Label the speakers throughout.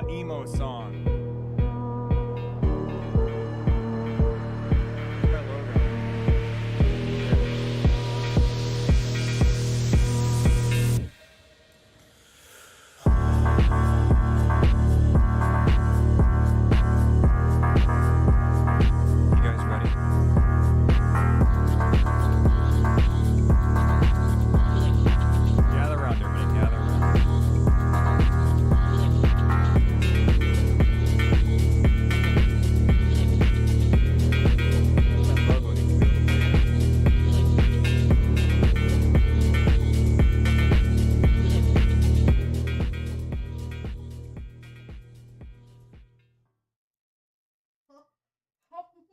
Speaker 1: emo song. You guys ready? Gather around, everybody. Gather around. That logo needs to be a little bigger.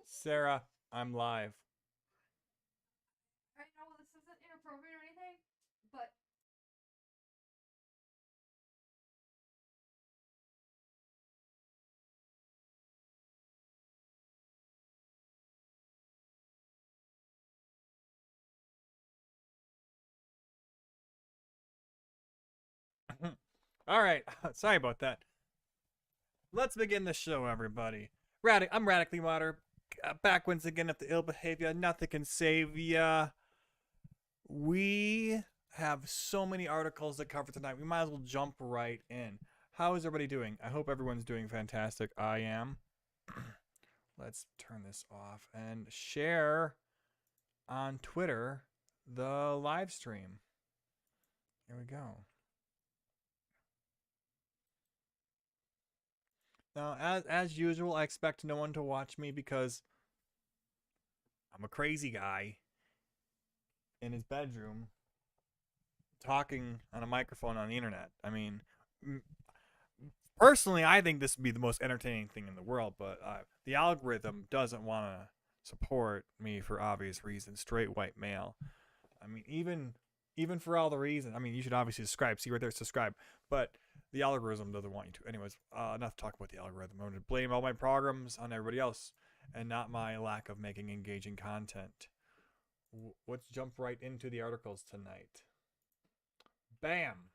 Speaker 1: Sarah, I'm live.
Speaker 2: I know this isn't inappropriate or anything, but
Speaker 1: All right. Sorry about that. Let's begin the show, everybody. I'm radically moderate. Back once again at the ill behavior. Nothing can save ya. We have so many articles to cover tonight. We might as well jump right in. How is everybody doing? I hope everyone's doing fantastic. I am. Let's turn this off and share on Twitter the live stream. Here we go. Now, as usual, I expect no one to watch me because I'm a crazy guy in his bedroom talking on a microphone on the internet. I mean, personally, I think this would be the most entertaining thing in the world, but the algorithm doesn't want to support me for obvious reasons. Straight white male. I mean, even for all the reasons. I mean, you should obviously subscribe. See right there, subscribe. But the algorithm doesn't want you to. Anyways, enough to talk about the algorithm. I'm going to blame all my programs on everybody else and not my lack of making engaging content. Let's jump right into the articles tonight. Bam!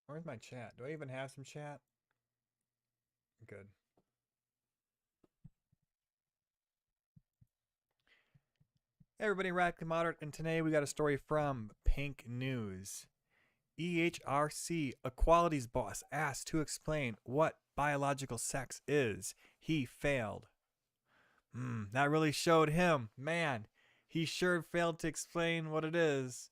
Speaker 1: Where's my chat? Do I even have some chat? Good. Hey everybody, Radically Moderate, and today we got a story from Pink News. EHRC Equality's boss asked to explain what biological sex is. He failed. That really showed him. Man, he sure failed to explain what it is.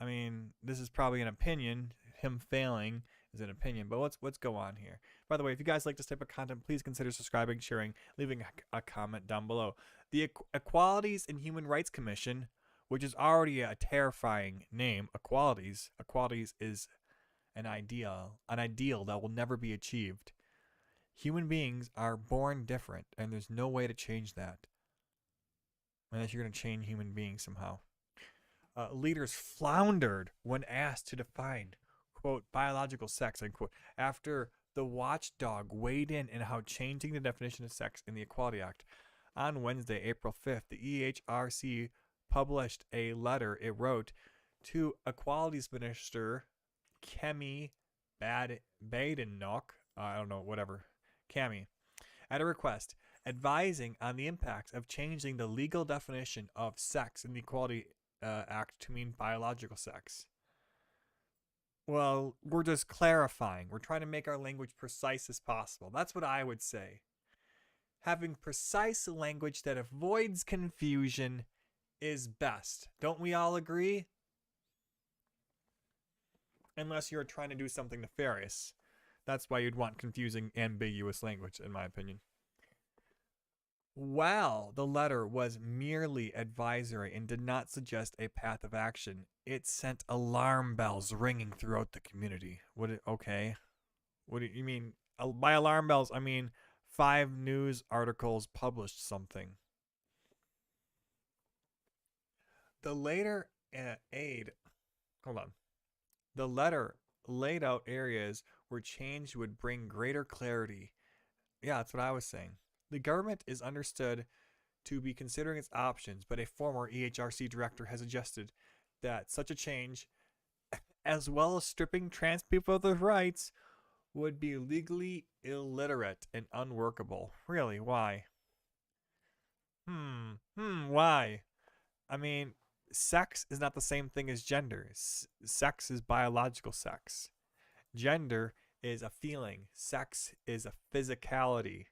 Speaker 1: I mean, this is probably an opinion. Him failing is an opinion, but let's go on here. By the way, if you guys like this type of content, please consider subscribing, sharing, leaving a comment down below. The Equalities and Human Rights Commission, which is already a terrifying name, Equalities is an ideal that will never be achieved. Human beings are born different, and there's no way to change that unless you're going to change human beings somehow. Leaders floundered when asked to define, quote, biological sex, unquote, after the watchdog weighed in how changing the definition of sex in the Equality Act. On Wednesday, April 5th, the EHRC published a letter it wrote to Equalities Minister Kemi Badenoch, I don't know, whatever, Kemi, at a request advising on the impacts of changing the legal definition of sex in the Equality Act to mean biological sex. Well, we're just clarifying. We're trying to make our language precise as possible. That's what I would say. Having precise language that avoids confusion is best. Don't we all agree? Unless you're trying to do something nefarious. That's why you'd want confusing, ambiguous language, in my opinion. While the letter was merely advisory and did not suggest a path of action, it sent alarm bells ringing throughout the community. Okay. What do you mean? By alarm bells, I mean 5 news articles published something. The letter laid out areas where change would bring greater clarity. Yeah, that's what I was saying. The government is understood to be considering its options, but a former EHRC director has suggested that such a change, as well as stripping trans people of their rights, would be legally illiterate and unworkable. Really? Why? Why? I mean, sex is not the same thing as gender. Sex is biological sex. Gender is a feeling. Sex is a physicality.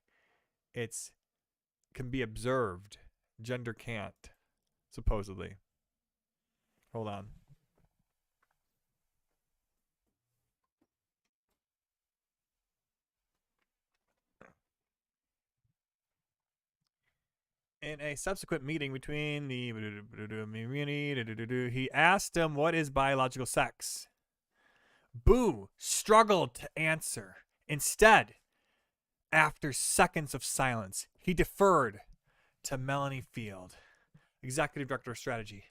Speaker 1: It's can be observed. Gender can't, supposedly. Hold on. In a subsequent meeting between the he asked him what is biological sex. Boo struggled to answer. Instead, after seconds of silence, he deferred to Melanie Field, Executive Director of Strategy.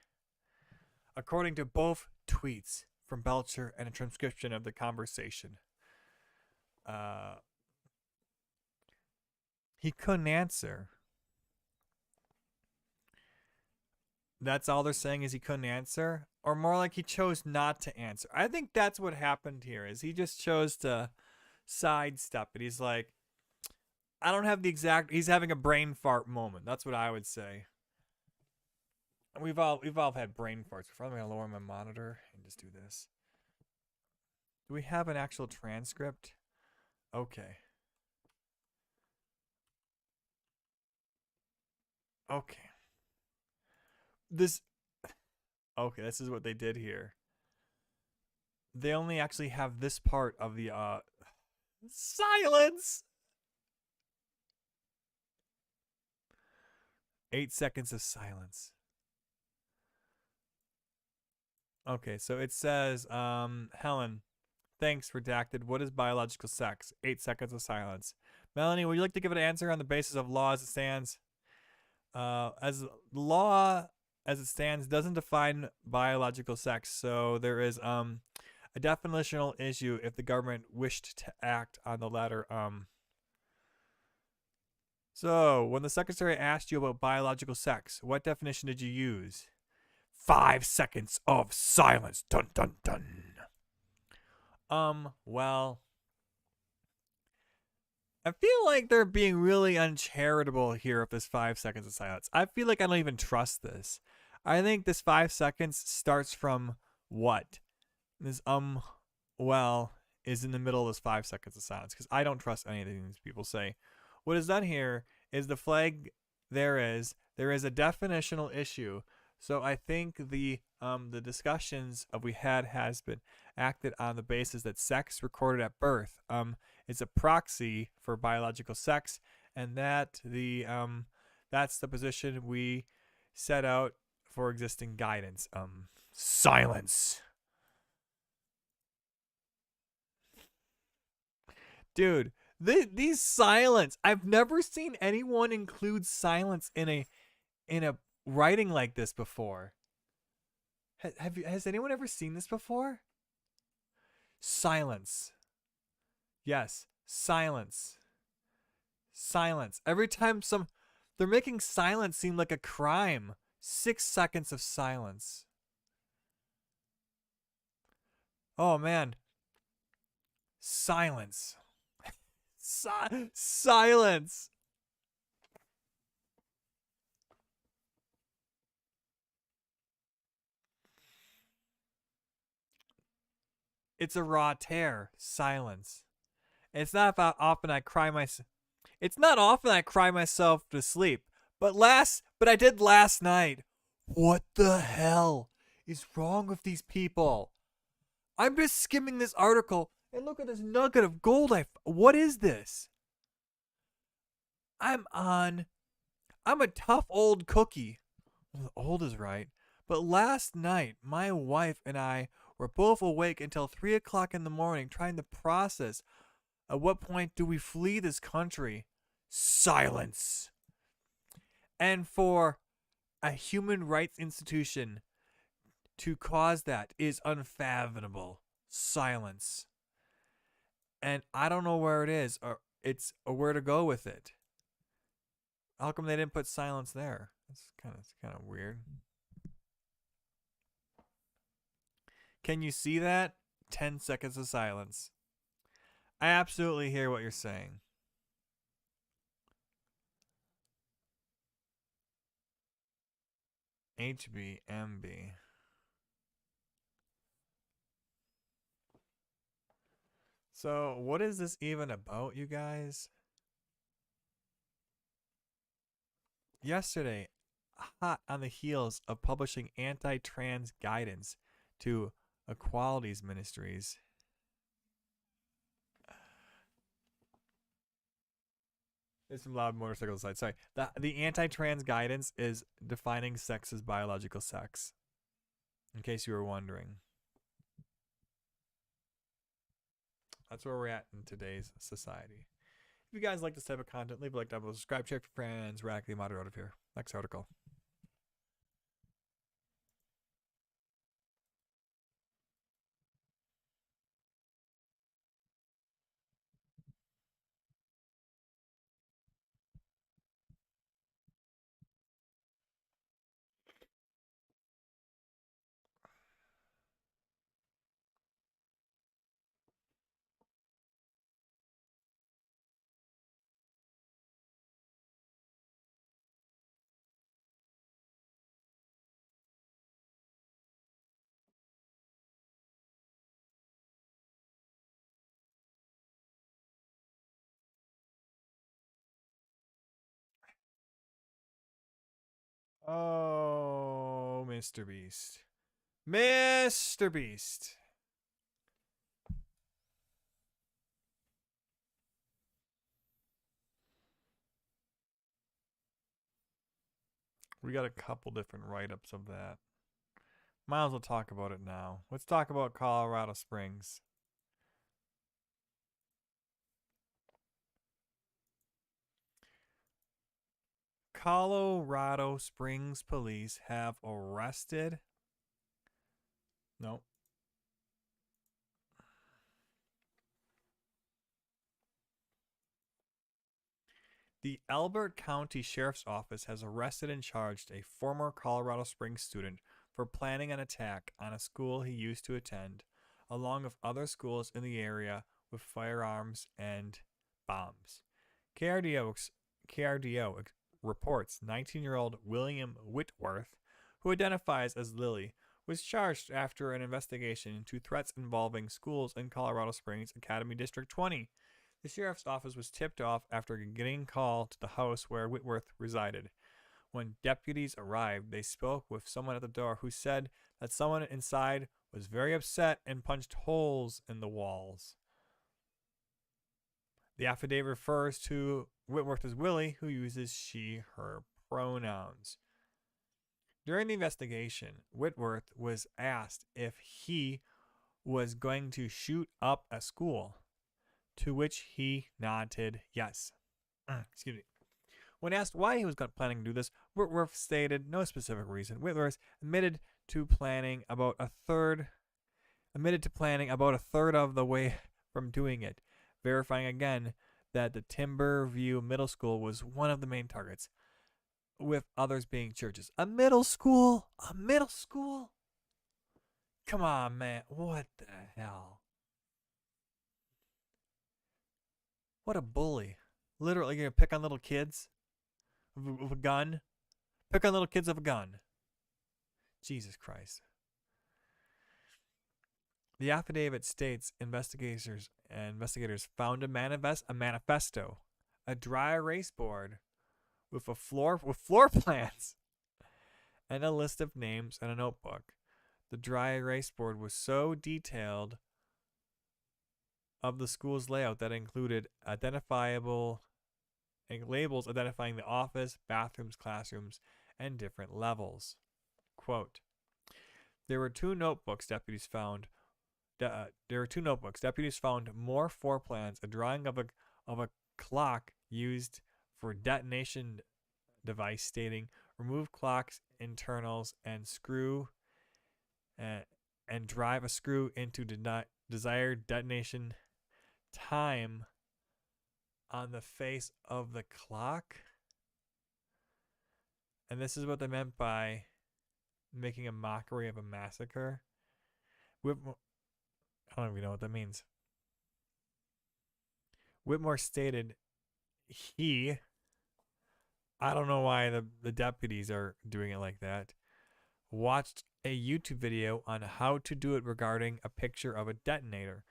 Speaker 1: According to both tweets from Belcher and a transcription of the conversation, he couldn't answer. That's all they're saying is he couldn't answer? Or more like he chose not to answer. I think that's what happened here is he just chose to sidestep it. He's like, I don't have the exact, he's having a brain fart moment. That's what I would say. We've all had brain farts before. I'm going to lower my monitor and just do this. Do we have an actual transcript? Okay. Okay. This is what they did here. They only actually have this part of the silence. 8 seconds of silence. Okay, so it says, Helen, thanks, redacted. What is biological sex? 8 seconds of silence. Melanie, would you like to give an answer on the basis of law as it stands? As law as it stands doesn't define biological sex, so there is a definitional issue if the government wished to act on the latter. So when the secretary asked you about biological sex, what definition did you use? 5 seconds of silence. Dun dun dun. Well, I feel like they're being really uncharitable here with this 5 seconds of silence. I feel like I don't even trust this. I think this 5 seconds starts from what? This well is in the middle of this 5 seconds of silence because I don't trust anything these people say. What is done here is the flag there is a definitional issue. So I think the discussions of we had has been acted on the basis that sex recorded at birth is a proxy for biological sex, and that that's the position we set out for existing guidance. Silence. Dude, these silence. I've never seen anyone include silence in a writing like this before. Has anyone ever seen this before? Silence. Yes, silence. Silence. Every time they're making silence seem like a crime. 6 seconds of silence. Oh man. Silence. Silence. It's a raw tear. Silence. It's not often I cry myself. It's not often I cry myself to sleep. But I did last night. What the hell is wrong with these people? I'm just skimming this article and look at this nugget of gold. What is this? I'm a tough old cookie. Well, old is right. But last night, my wife and I were both awake until 3 o'clock in the morning trying to process at what point do we flee this country. Silence. And for a human rights institution to cause that is unfathomable. Silence. And I don't know where it is or where to go with it. How come they didn't put silence there? It's kind of weird. Can you see that? 10 seconds of silence. I absolutely hear what you're saying. HBMB. So, what is this even about, you guys? Yesterday, hot on the heels of publishing anti-trans guidance to Equalities Ministries. There's some loud motorcycles outside. Sorry. The anti-trans guidance is defining sex as biological sex. In case you were wondering. That's where we're at in today's society. If you guys like this type of content, leave a like down below, subscribe, check for friends, radically moderate here. Next article. Oh, Mr. Beast. Mr. Beast. We got a couple different write-ups of that. Might as well talk about it now. Let's talk about Colorado Springs. Colorado Springs police have arrested. No. The Elbert County Sheriff's Office has arrested and charged a former Colorado Springs student for planning an attack on a school he used to attend, along with other schools in the area with firearms and bombs. KRDO reports 19-year-old William Whitworth, who identifies as Lily, was charged after an investigation into threats involving schools in Colorado Springs Academy District 20. The sheriff's office was tipped off after getting a call to the house where Whitworth resided. When deputies arrived, they spoke with someone at the door who said that someone inside was very upset and punched holes in the walls. The affidavit refers to Whitworth as Willie, who uses she, her pronouns. During the investigation, Whitworth was asked if he was going to shoot up a school, to which he nodded yes. Excuse me. When asked why he was planning to do this, Whitworth stated no specific reason. Whitworth admitted to planning about a third of the way from doing it, verifying again that the Timberview Middle School was one of the main targets, with others being churches. A middle school? A middle school? Come on, man. What the hell? What a bully. Literally, you're going to pick on little kids with a gun? Pick on little kids with a gun. Jesus Christ. The affidavit states investigators found a manifesto, a dry erase board with floor plans, and a list of names and a notebook. The dry erase board was so detailed of the school's layout that included identifiable labels identifying the office, bathrooms, classrooms, and different levels. Quote, There were two notebooks deputies found more floor plans, a drawing of a clock used for detonation device stating remove clock's internals and screw and drive a screw into desired detonation time on the face of the clock. And this is what they meant by making a mockery of a massacre. Whitmore, I don't even know what that means. Whitmore stated I don't know why the deputies are doing it like that, watched a YouTube video on how to do it regarding a picture of a detonator.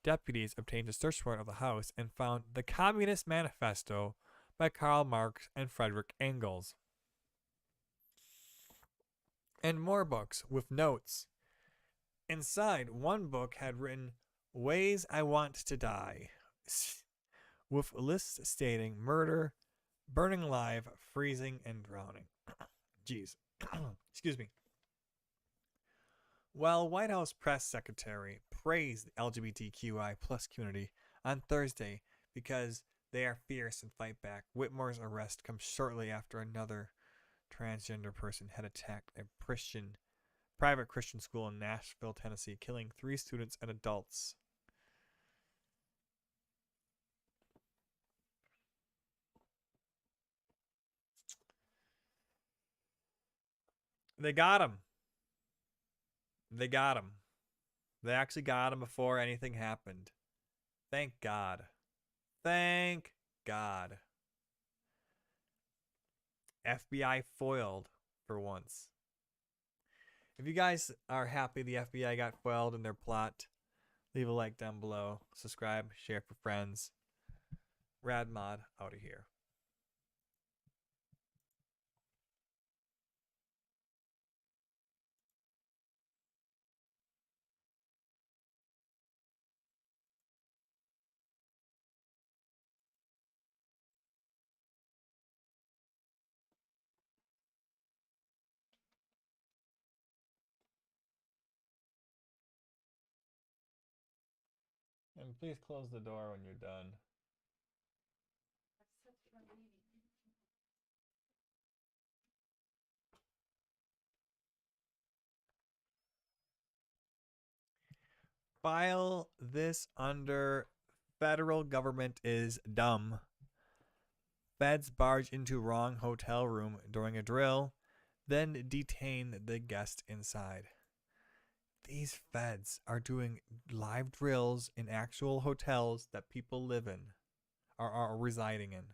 Speaker 1: Deputies obtained a search warrant of the house and found the Communist Manifesto by Karl Marx and Frederick Engels. And more books with notes. Inside, one book had written Ways I Want to Die, with lists stating murder, burning alive, freezing, and drowning. Jeez. Excuse me. While White House press secretary praised the LGBTQI plus community on Thursday because they are fierce and fight back, Whitmore's arrest comes shortly after another transgender person had attacked a private Christian school in Nashville, Tennessee, killing 3 students and adults. They got him. They got him. They actually got him before anything happened. Thank God. Thank God. FBI foiled for once. If you guys are happy the FBI got foiled in their plot, leave a like down below. Subscribe, share for friends. Radmod out of here. And please close the door when you're done.
Speaker 2: That's such a relief.
Speaker 1: File this under federal government is dumb. Feds barge into wrong hotel room during a drill, then detain the guest inside. These feds are doing live drills in actual hotels that people live in, are residing in.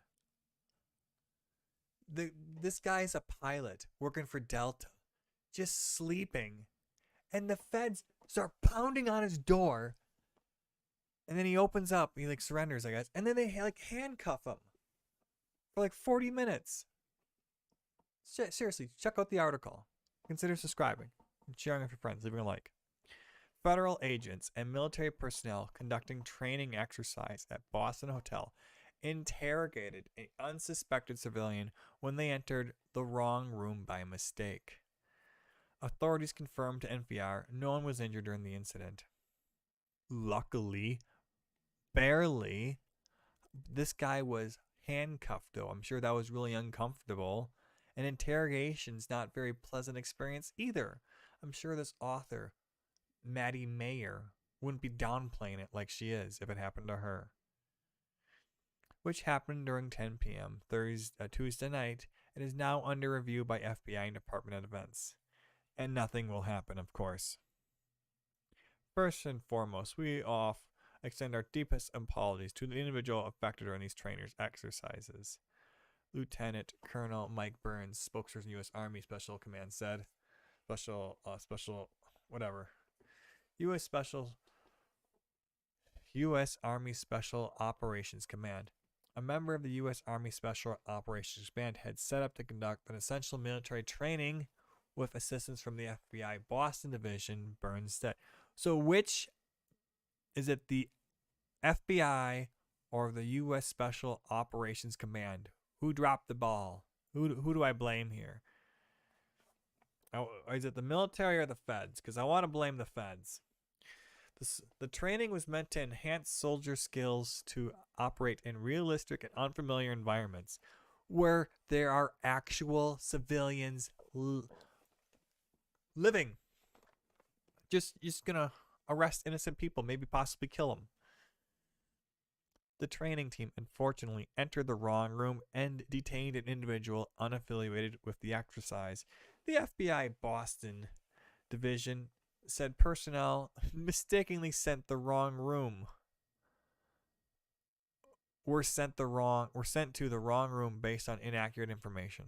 Speaker 1: This guy's a pilot working for Delta, just sleeping, and the feds start pounding on his door. And then he opens up, he like surrenders, I guess, and then they like handcuff him for like 40 minutes. Seriously, check out the article. Consider subscribing and sharing with your friends, leaving a like. Federal agents and military personnel conducting training exercise at Boston Hotel interrogated an unsuspected civilian when they entered the wrong room by mistake. Authorities confirmed to NPR no one was injured during the incident. Luckily, barely. This guy was handcuffed, though. I'm sure that was really uncomfortable. And interrogation's not a very pleasant experience either. I'm sure this author, Maddie Mayer, wouldn't be downplaying it like she is if it happened to her. Which happened during 10 p.m. Tuesday night and is now under review by FBI and Department of Defense. And nothing will happen, of course. First and foremost, we extend our deepest apologies to the individual affected during these trainers' exercises. Lieutenant Colonel Mike Burns, spokesperson U.S. Army Special Command, said, U.S. Army Special Operations Command. A member of the U.S. Army Special Operations Command had set up to conduct an essential military training with assistance from the FBI Boston Division, Burns said. So which is it, the FBI or the U.S. Special Operations Command? Who dropped the ball? Who do I blame here? Is it the military or the feds? Because I want to blame the feds. The training was meant to enhance soldier skills to operate in realistic and unfamiliar environments where there are actual civilians living. Just gonna arrest innocent people, maybe possibly kill them. The training team unfortunately entered the wrong room and detained an individual unaffiliated with the exercise. The FBI Boston division said personnel mistakenly sent the wrong room. Were sent to the wrong room based on inaccurate information.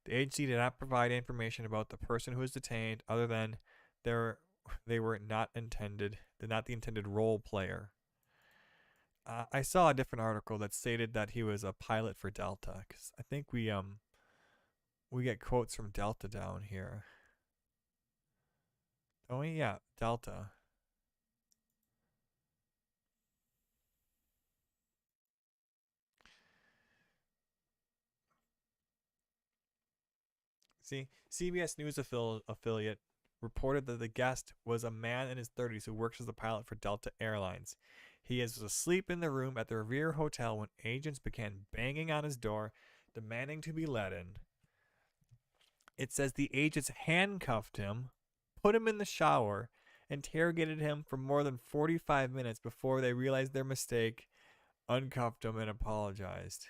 Speaker 1: The agency did not provide information about the person who was detained other than they were not the intended role player. I saw a different article that stated that he was a pilot for Delta, because I think we get quotes from Delta down here. Oh yeah, Delta. See, CBS News affiliate reported that the guest was a man in his 30s who works as a pilot for Delta Airlines. He is asleep in the room at the Revere Hotel when agents began banging on his door, demanding to be let in. It says the agents handcuffed him, put him in the shower, interrogated him for more than 45 minutes before they realized their mistake, uncuffed him, and apologized.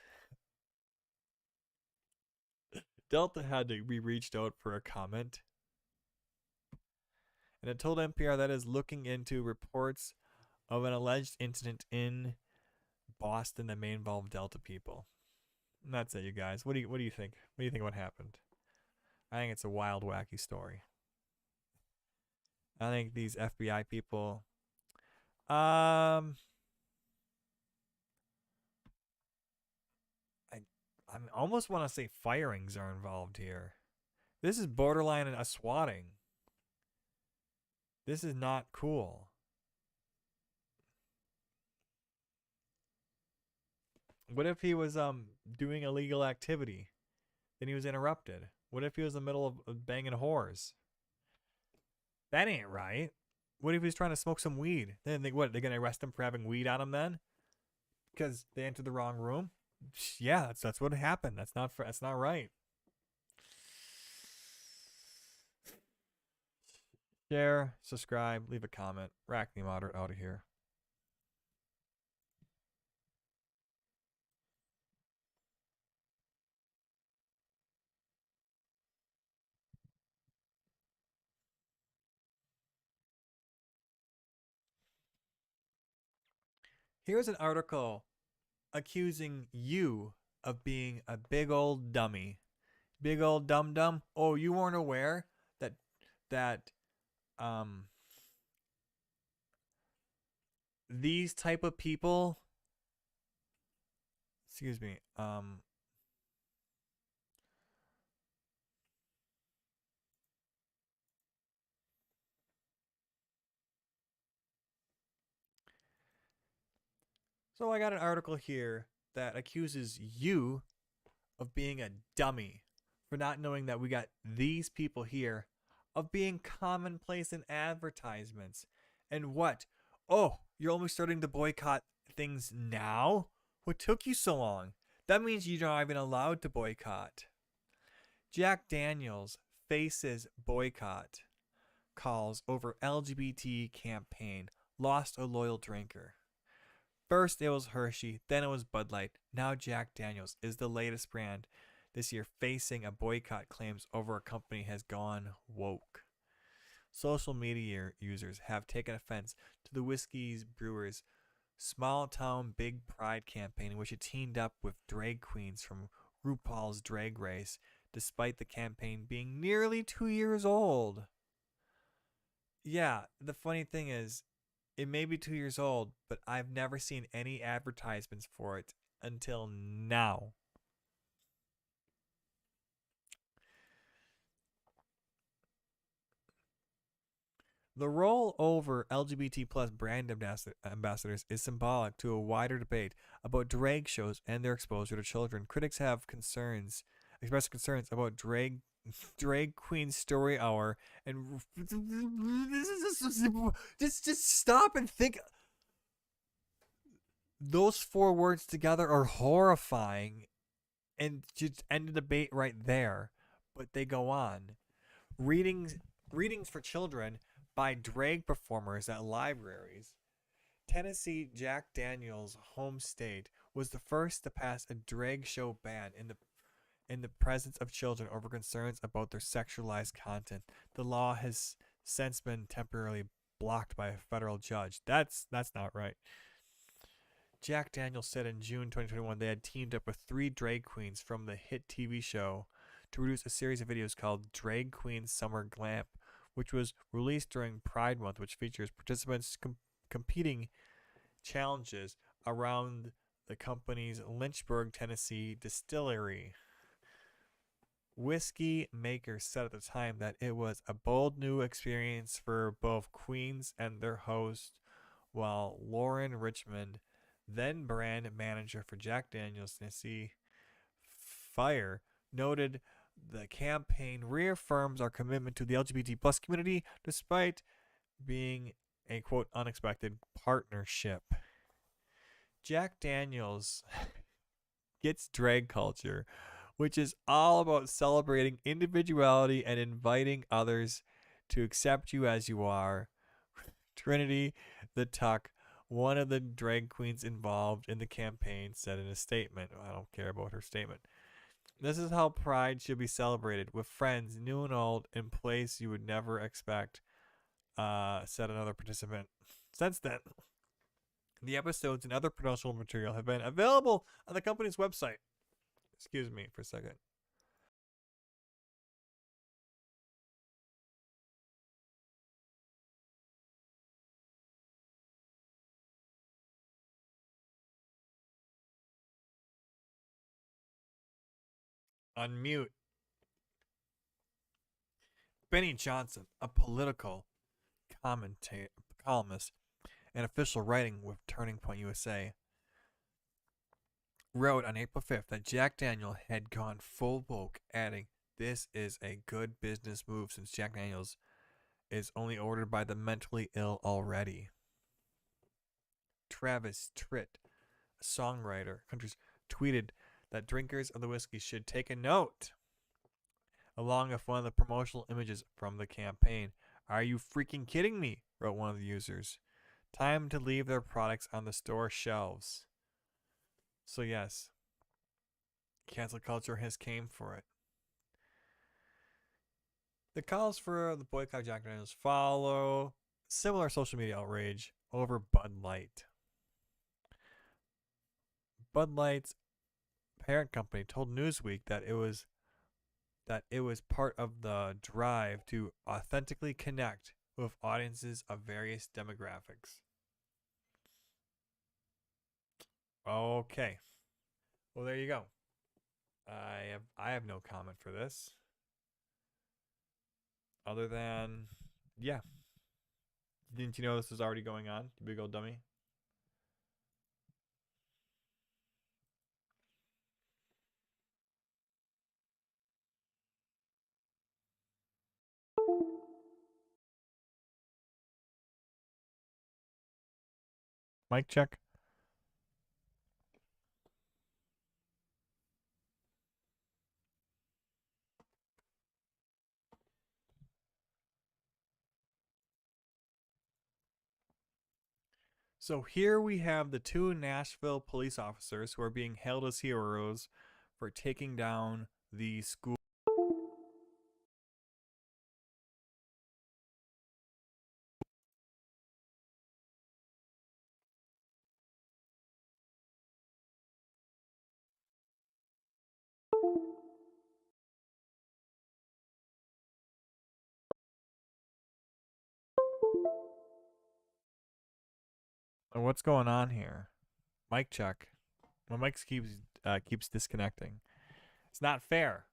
Speaker 1: Delta had to be reached out for a comment. And it told NPR that is looking into reports of an alleged incident in Boston that may involve Delta people. And that's it, you guys. What do you think? What do you think what happened? I think it's a wild, wacky story. I think these FBI people, I almost want to say firings are involved here. This is borderline a swatting. This is not cool. What if he was doing illegal activity? Then he was interrupted. What if he was in the middle of banging whores? That ain't right. What if he was trying to smoke some weed? Then they're gonna arrest him for having weed on him then? Because they entered the wrong room? Yeah, that's what happened. That's not right. Share, subscribe, leave a comment. Rackney Moderate out of here. Here's an article accusing you of being a big old dummy. Big old dum dum. Oh, you weren't aware that these type of people, excuse me, so I got an article here that accuses you of being a dummy for not knowing that we got these people here, of being commonplace in advertisements. And what? Oh, you're only starting to boycott things now? What took you so long? That means you're not even allowed to boycott. Jack Daniels faces boycott calls over LGBT campaign. Lost a loyal drinker. First it was Hershey, then it was Bud Light. Now Jack Daniels is the latest brand this year facing a boycott claims over a company has gone woke. Social media users have taken offense to the whiskey's brewers' small town big pride campaign in which it teamed up with drag queens from RuPaul's Drag Race, despite the campaign being nearly 2 years old. Yeah, the funny thing is, it may be 2 years old, but I've never seen any advertisements for it until now. The role over LGBT plus brand ambassadors is symbolic to a wider debate about drag shows and their exposure to children. Critics have expressed concerns about drag queen story hour, and just stop and think. Those 4 words together are horrifying, and just end the debate right there. But they go on. Readings for children by drag performers at libraries Tennessee Jack Daniels' home state was the first to pass a drag show ban in the presence of children over concerns about their sexualized content. The law has since been temporarily blocked by a federal judge. That's not right. Jack Daniels said in June 2021 they had teamed up with three drag queens from the hit TV show to produce a series of videos called Drag Queen Summer Glamp, which was released during Pride Month, which features participants competing challenges around the company's Lynchburg, Tennessee distillery. Whiskey makers said at the time that it was a bold new experience for both queens and their host, while Lauren Richmond, then brand manager for Jack Daniels Tennessee Fire, noted the campaign reaffirms our commitment to the LGBT plus community despite being a quote unexpected partnership. Jack Daniels gets drag culture, which is all about celebrating individuality and inviting others to accept you as you are. Trinity the Tuck, one of the drag queens involved in the campaign, said in a statement. I don't care about her statement. This is how Pride should be celebrated, with friends, new and old, in place you would never expect, said another participant. Since then, the episodes and other promotional material have been available on the company's website. Excuse me for a second. Unmute. Benny Johnson, a political columnist and official writing with Turning Point USA, wrote on April 5th that Jack Daniel had gone full woke, adding, "This is a good business move since Jack Daniels is only ordered by the mentally ill already." Travis Tritt, a songwriter, country's tweeted that drinkers of the whiskey should take a note, along with one of the promotional images from the campaign. "Are you freaking kidding me?" wrote one of the users. "Time to leave their products on the store shelves." So yes, cancel culture has came for it. The calls for the boycott Jack Daniels follow similar social media outrage over Bud Light. Bud Light's parent company told Newsweek that it was part of the drive to authentically connect with audiences of various demographics. Okay. Well, there you go. I have no comment for this. Other than, yeah. Didn't you know this was already going on, you big old dummy? Mic check. So here we have the two Nashville police officers who are being hailed as heroes for taking down the school. What's going on here? Mic check. My mic keeps disconnecting. It's not fair.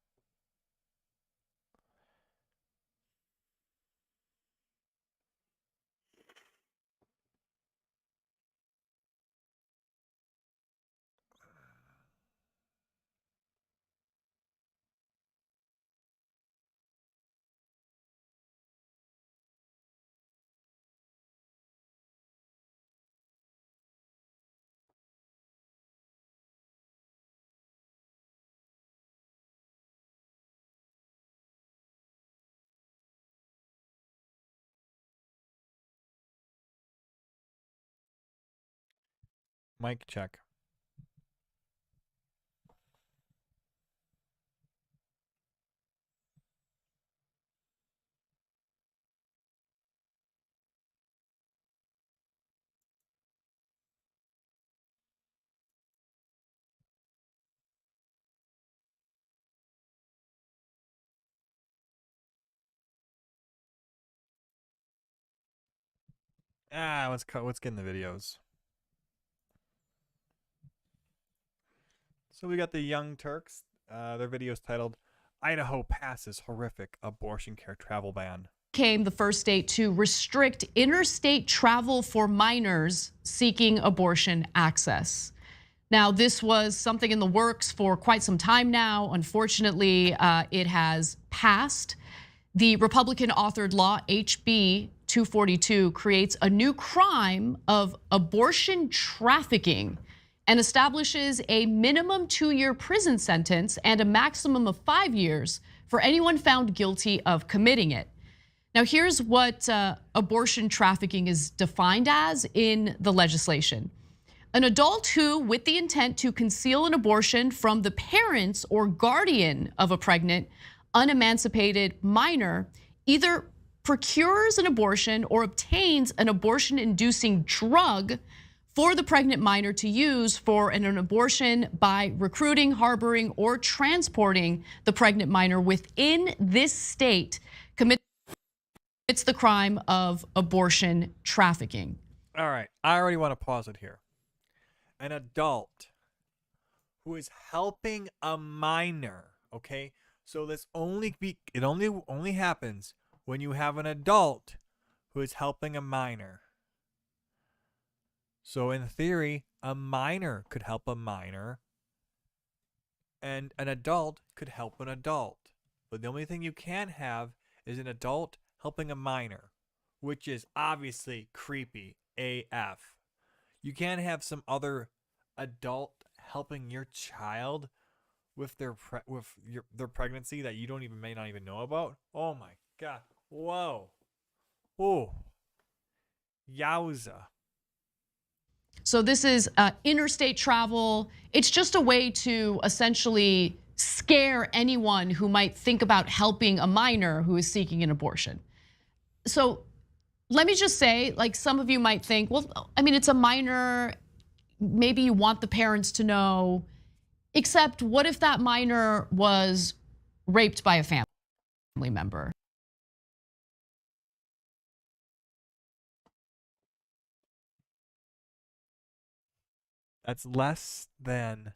Speaker 1: Mic check. Let's get in the videos. So we got the Young Turks. Their video is titled "Idaho Passes Horrific Abortion Care Travel Ban."
Speaker 3: Became the first state to restrict interstate travel for minors seeking abortion access. Now, this was something in the works for quite some time now. Unfortunately, it has passed. The Republican-authored law, HB 242, creates a new crime of abortion trafficking and establishes a minimum 2-year prison sentence and a maximum of 5 years for anyone found guilty of committing it. Now, here's what abortion trafficking is defined as in the legislation. An adult who, with the intent to conceal an abortion from the parents or guardian of a pregnant, unemancipated minor, either procures an abortion or obtains an abortion-inducing drug for the pregnant minor to use for an abortion by recruiting, harboring, or transporting the pregnant minor within this state, commits the crime of abortion trafficking.
Speaker 1: All right, I already want to pause it here. An adult who is helping a minor, okay? So this only happens when you have an adult who is helping a minor. So in theory, a minor could help a minor and an adult could help an adult. But the only thing you can have is an adult helping a minor, which is obviously creepy AF. You can't have some other adult helping your child with their pregnancy that you may not even know about. Oh my god! Whoa! Oh, yowza!
Speaker 3: So this is interstate travel. It's just a way to essentially scare anyone who might think about helping a minor who is seeking an abortion. So let me just say, like, some of you might think, well, I mean, it's a minor. Maybe you want the parents to know, except what if that minor was raped by a family member?
Speaker 1: That's less than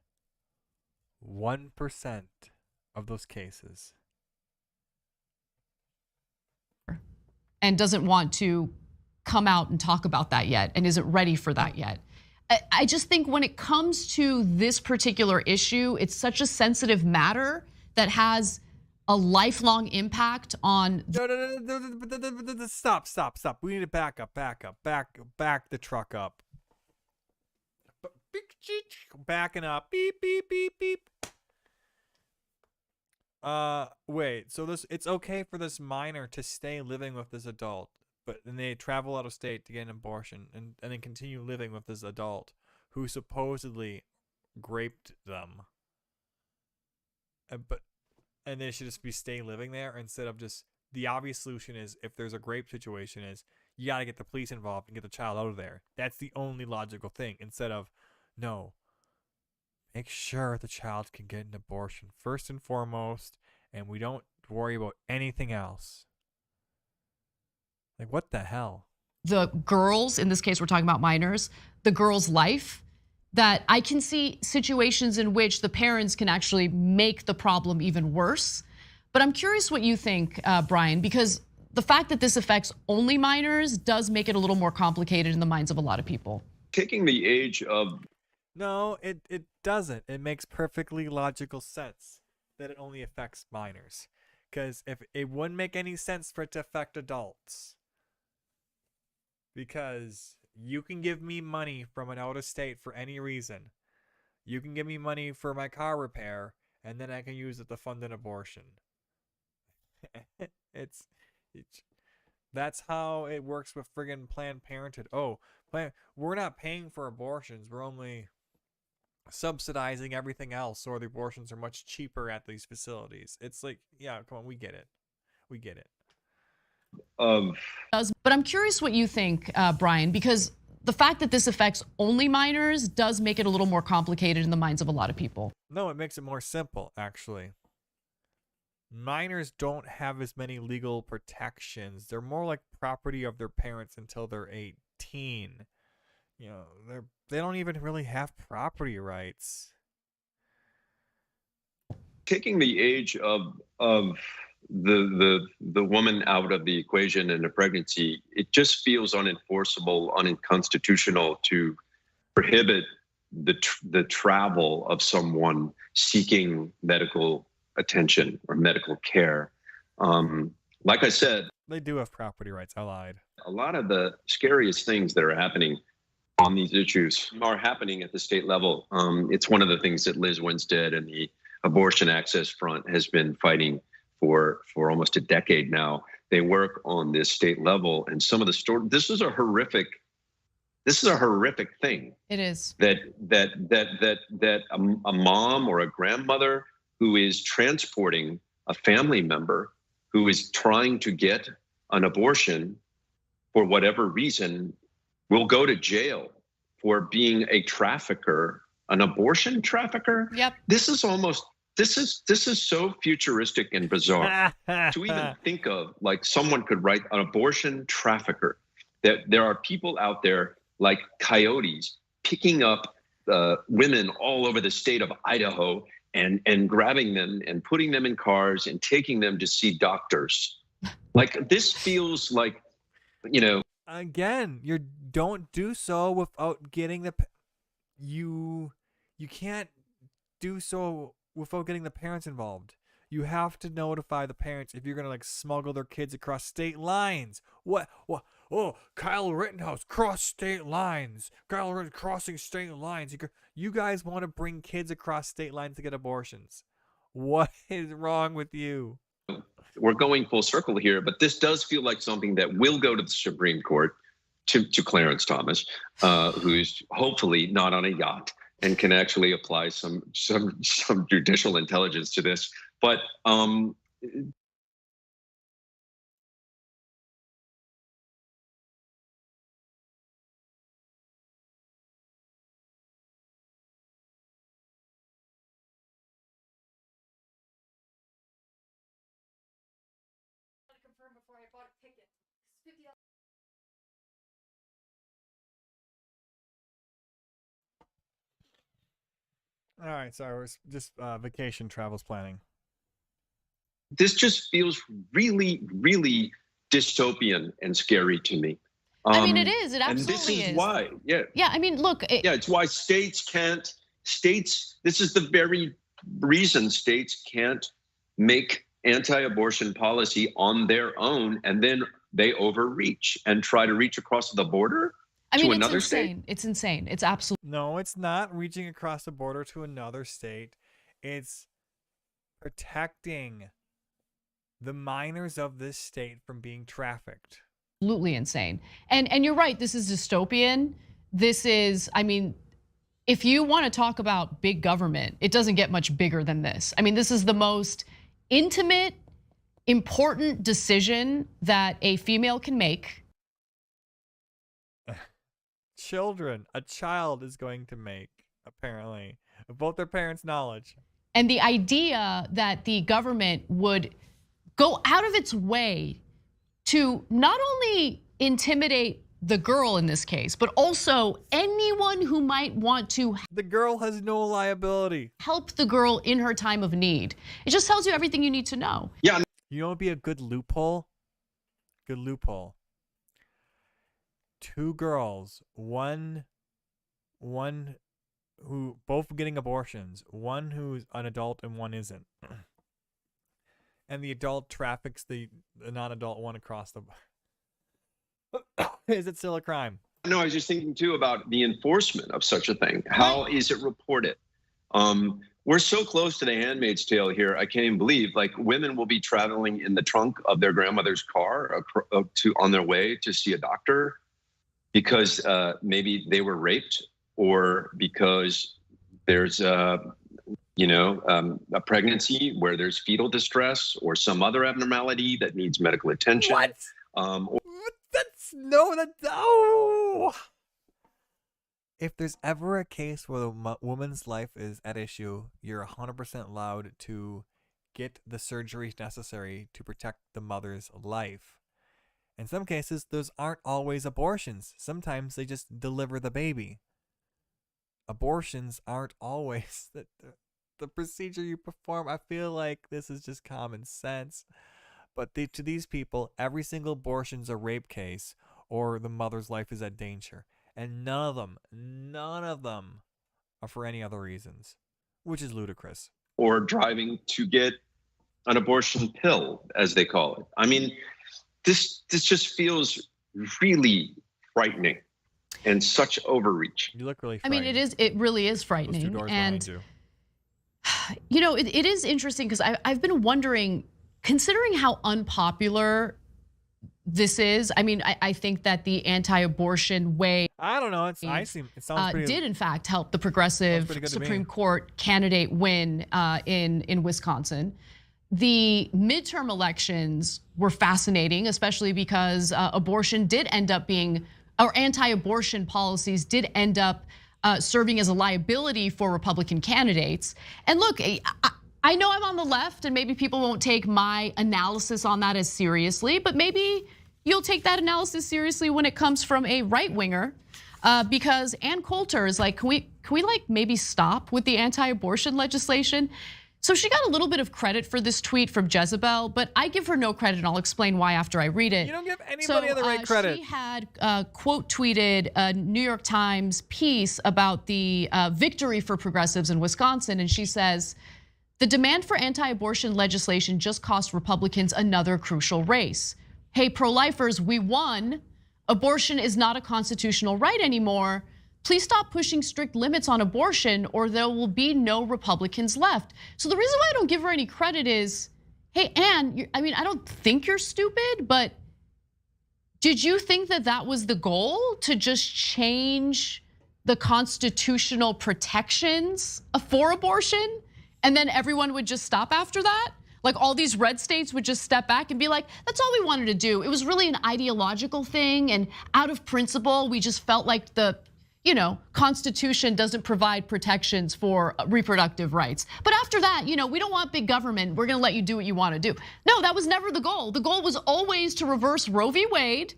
Speaker 1: 1% of those cases.
Speaker 3: And doesn't want to come out and talk about that yet and isn't ready for that yet. I just think when it comes to this particular issue, it's such a sensitive matter that has a lifelong impact on.
Speaker 1: No, stop. We need to back the truck up. Backing up. Beep. Wait, so it's okay for this minor to stay living with this adult, but then they travel out of state to get an abortion and then continue living with this adult who supposedly raped them. And they should just stay living there instead of just, the obvious solution is, if there's a rape situation, is you gotta get the police involved and get the child out of there. That's the only logical thing, instead of, no, make sure the child can get an abortion first and foremost, and we don't worry about anything else. Like, what the hell?
Speaker 3: The girls, in this case, we're talking about minors, the girl's life, that I can see situations in which the parents can actually make the problem even worse. But I'm curious what you think, Brian, because the fact that this affects only minors does make it a little more complicated in the minds of a lot of people.
Speaker 4: Taking the age of...
Speaker 1: No, it doesn't. It makes perfectly logical sense that it only affects minors. Because if it wouldn't make any sense for it to affect adults. Because you can give me money from an out of state for any reason. You can give me money for my car repair, and then I can use it to fund an abortion. That's how it works with friggin' Planned Parenthood. Oh, We're not paying for abortions. We're only subsidizing everything else, so the abortions are much cheaper at these facilities. It's like, yeah, come on, we get it. We get it.
Speaker 3: But I'm curious what you think, Brian, because the fact that this affects only minors does make it a little more complicated in the minds of a lot of people.
Speaker 1: No, it makes it more simple, actually. Minors don't have as many legal protections. They're more like property of their parents until they're 18. You know, they don't even really have property rights.
Speaker 4: Taking the age of the woman out of the equation in a pregnancy, it just feels unenforceable, unconstitutional to prohibit the travel of someone seeking medical attention or medical care. Like I said,
Speaker 1: they do have property rights. I lied.
Speaker 4: A lot of the scariest things that are happening on these issues are happening at the state level. It's one of the things that Liz Winstead and the Abortion Access Front has been fighting for almost a decade now. They work on this state level, and some of the stories. This is a horrific thing.
Speaker 3: It is
Speaker 4: that a mom or a grandmother who is transporting a family member who is trying to get an abortion for whatever reason will go to jail for being a trafficker, an abortion trafficker.
Speaker 3: Yep.
Speaker 4: This is so futuristic and bizarre to even think of. Like, someone could write an abortion trafficker. That there are people out there like coyotes picking up women all over the state of Idaho and grabbing them and putting them in cars and taking them to see doctors. Like, this feels like, you know.
Speaker 1: Again, you don't do so without getting the. You can't do so without getting the parents involved. You have to notify the parents if you're gonna like smuggle their kids across state lines. What? Oh, Kyle Rittenhouse crossed state lines. Kyle Rittenhouse crossing state lines. You guys want to bring kids across state lines to get abortions? What is wrong with you?
Speaker 4: We're going full circle here, but this does feel like something that will go to the Supreme Court, to Clarence Thomas, who's hopefully not on a yacht and can actually apply some judicial intelligence to this. But
Speaker 2: confirm before I bought a ticket. It's $50.
Speaker 1: All right, sorry, we're just vacation travels planning.
Speaker 4: this just feels really, really dystopian and scary to me.
Speaker 3: I mean, it is. It absolutely is.
Speaker 4: And this is why, yeah.
Speaker 3: Yeah, I mean, look.
Speaker 4: It's why states, this is the very reason states can't make anti-abortion policy on their own, and then they overreach and try to reach across the border to another state.
Speaker 3: It's insane. It's absolutely.
Speaker 1: No, it's not reaching across the border to another state. It's protecting the minors of this state from being trafficked.
Speaker 3: Absolutely insane. And you're right, this is dystopian. This is, I mean, if you want to talk about big government, it doesn't get much bigger than this. I mean, this is the most intimate, important decision that a female can make.
Speaker 1: A child is going to make, apparently, without their parents' knowledge.
Speaker 3: And the idea that the government would go out of its way to not only intimidate the girl in this case, but also anyone who might want to.
Speaker 1: The girl has no liability.
Speaker 3: Help the girl in her time of need. It just tells you everything you need to know.
Speaker 4: Yeah.
Speaker 1: You know what would be a good loophole? Good loophole. 2 girls, one who both getting abortions, one who's an adult and one isn't. And the adult traffics the non-adult one across the. Is it still a crime?
Speaker 4: No, I was just thinking too about the enforcement of such a thing. How is it reported? We're so close to the Handmaid's Tale here. I can't even believe, like, women will be traveling in the trunk of their grandmother's car on their way to see a doctor. because maybe they were raped, or because there's a pregnancy where there's fetal distress or some other abnormality that needs medical attention.
Speaker 1: What? No. If there's ever a case where the woman's life is at issue, you're 100% allowed to get the surgery necessary to protect the mother's life. In some cases, those aren't always abortions. Sometimes they just deliver the baby. Abortions aren't always the procedure you perform. I feel like this is just common sense. But to these people, every single abortion's a rape case or the mother's life is at danger. And none of them are for any other reasons, which is ludicrous.
Speaker 4: Or driving to get an abortion pill, as they call it. I mean, this just feels really frightening and such overreach.
Speaker 1: You look really
Speaker 3: frightened. I mean, it really is frightening.
Speaker 1: Those 2 doors
Speaker 3: and
Speaker 1: behind you.
Speaker 3: You know, it is interesting because I've been wondering, considering how unpopular this is. I mean, I think that the anti-abortion way,
Speaker 1: I don't know. It sounds pretty.
Speaker 3: Did in fact help the progressive Supreme Court candidate win in Wisconsin. The midterm elections were fascinating, especially because abortion did end up being, or anti-abortion policies did end up serving as a liability for Republican candidates. And look, I know I'm on the left and maybe people won't take my analysis on that as seriously, but maybe you'll take that analysis seriously when it comes from a right winger, because Ann Coulter is like, can we like maybe stop with the anti-abortion legislation? So she got a little bit of credit for this tweet from Jezebel, but I give her no credit and I'll explain why after I read it.
Speaker 1: You don't give anybody the right credit.
Speaker 3: She had quote tweeted a New York Times piece about the victory for progressives in Wisconsin, and she says, the demand for anti-abortion legislation just cost Republicans another crucial race. Hey, pro-lifers, we won. Abortion is not a constitutional right anymore. Please stop pushing strict limits on abortion or there will be no Republicans left. So the reason why I don't give her any credit is, hey, Ann, I mean, I don't think you're stupid, but did you think that that was the goal, to just change the constitutional protections for abortion? And then everyone would just stop after that? Like all these red states would just step back and be like, that's all we wanted to do. It was really an ideological thing, and out of principle, we just felt like the Constitution doesn't provide protections for reproductive rights. But after that, we don't want big government. We're gonna let you do what you wanna do. No, that was never the goal. The goal was always to reverse Roe v. Wade,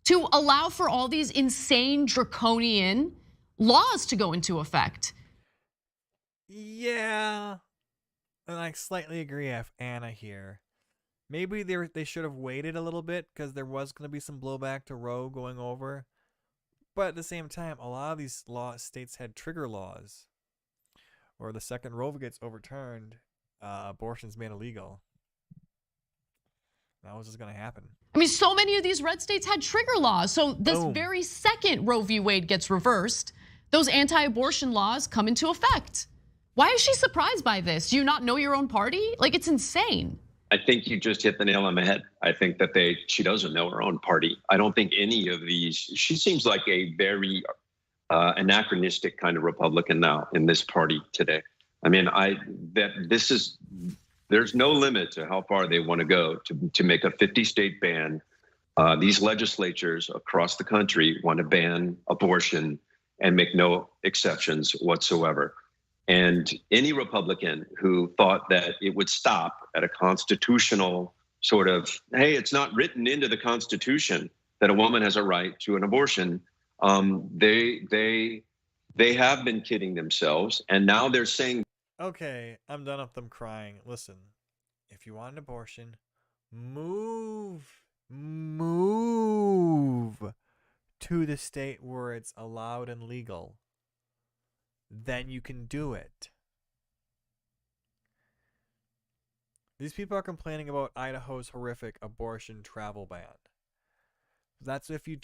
Speaker 3: to allow for all these insane draconian laws to go into effect.
Speaker 1: Yeah, and I slightly agree with Anna here. Maybe they should have waited a little bit because there was going to be some blowback to Roe going over. But at the same time, a lot of these states had trigger laws, where the second Roe gets overturned, abortion's made illegal. That was just going to happen.
Speaker 3: I mean, so many of these red states had trigger laws. So this very second Roe v. Wade gets reversed, those anti-abortion laws come into effect. Why is she surprised by this? Do you not know your own party? Like, it's insane.
Speaker 4: I think you just hit the nail on the head. I think that she doesn't know her own party. I don't think any of these, she seems like a very anachronistic kind of Republican now in this party today. I mean, there's no limit to how far they want to go to make a 50-state ban. These legislatures across the country want to ban abortion and make no exceptions whatsoever. And any Republican who thought that it would stop at a constitutional sort of, hey, it's not written into the Constitution that a woman has a right to an abortion, they have been kidding themselves, and now they're saying,
Speaker 1: okay, I'm done with them crying. Listen, if you want an abortion, move to the state where it's allowed and legal. Then you can do it. These people are complaining about Idaho's horrific abortion travel ban. That's if you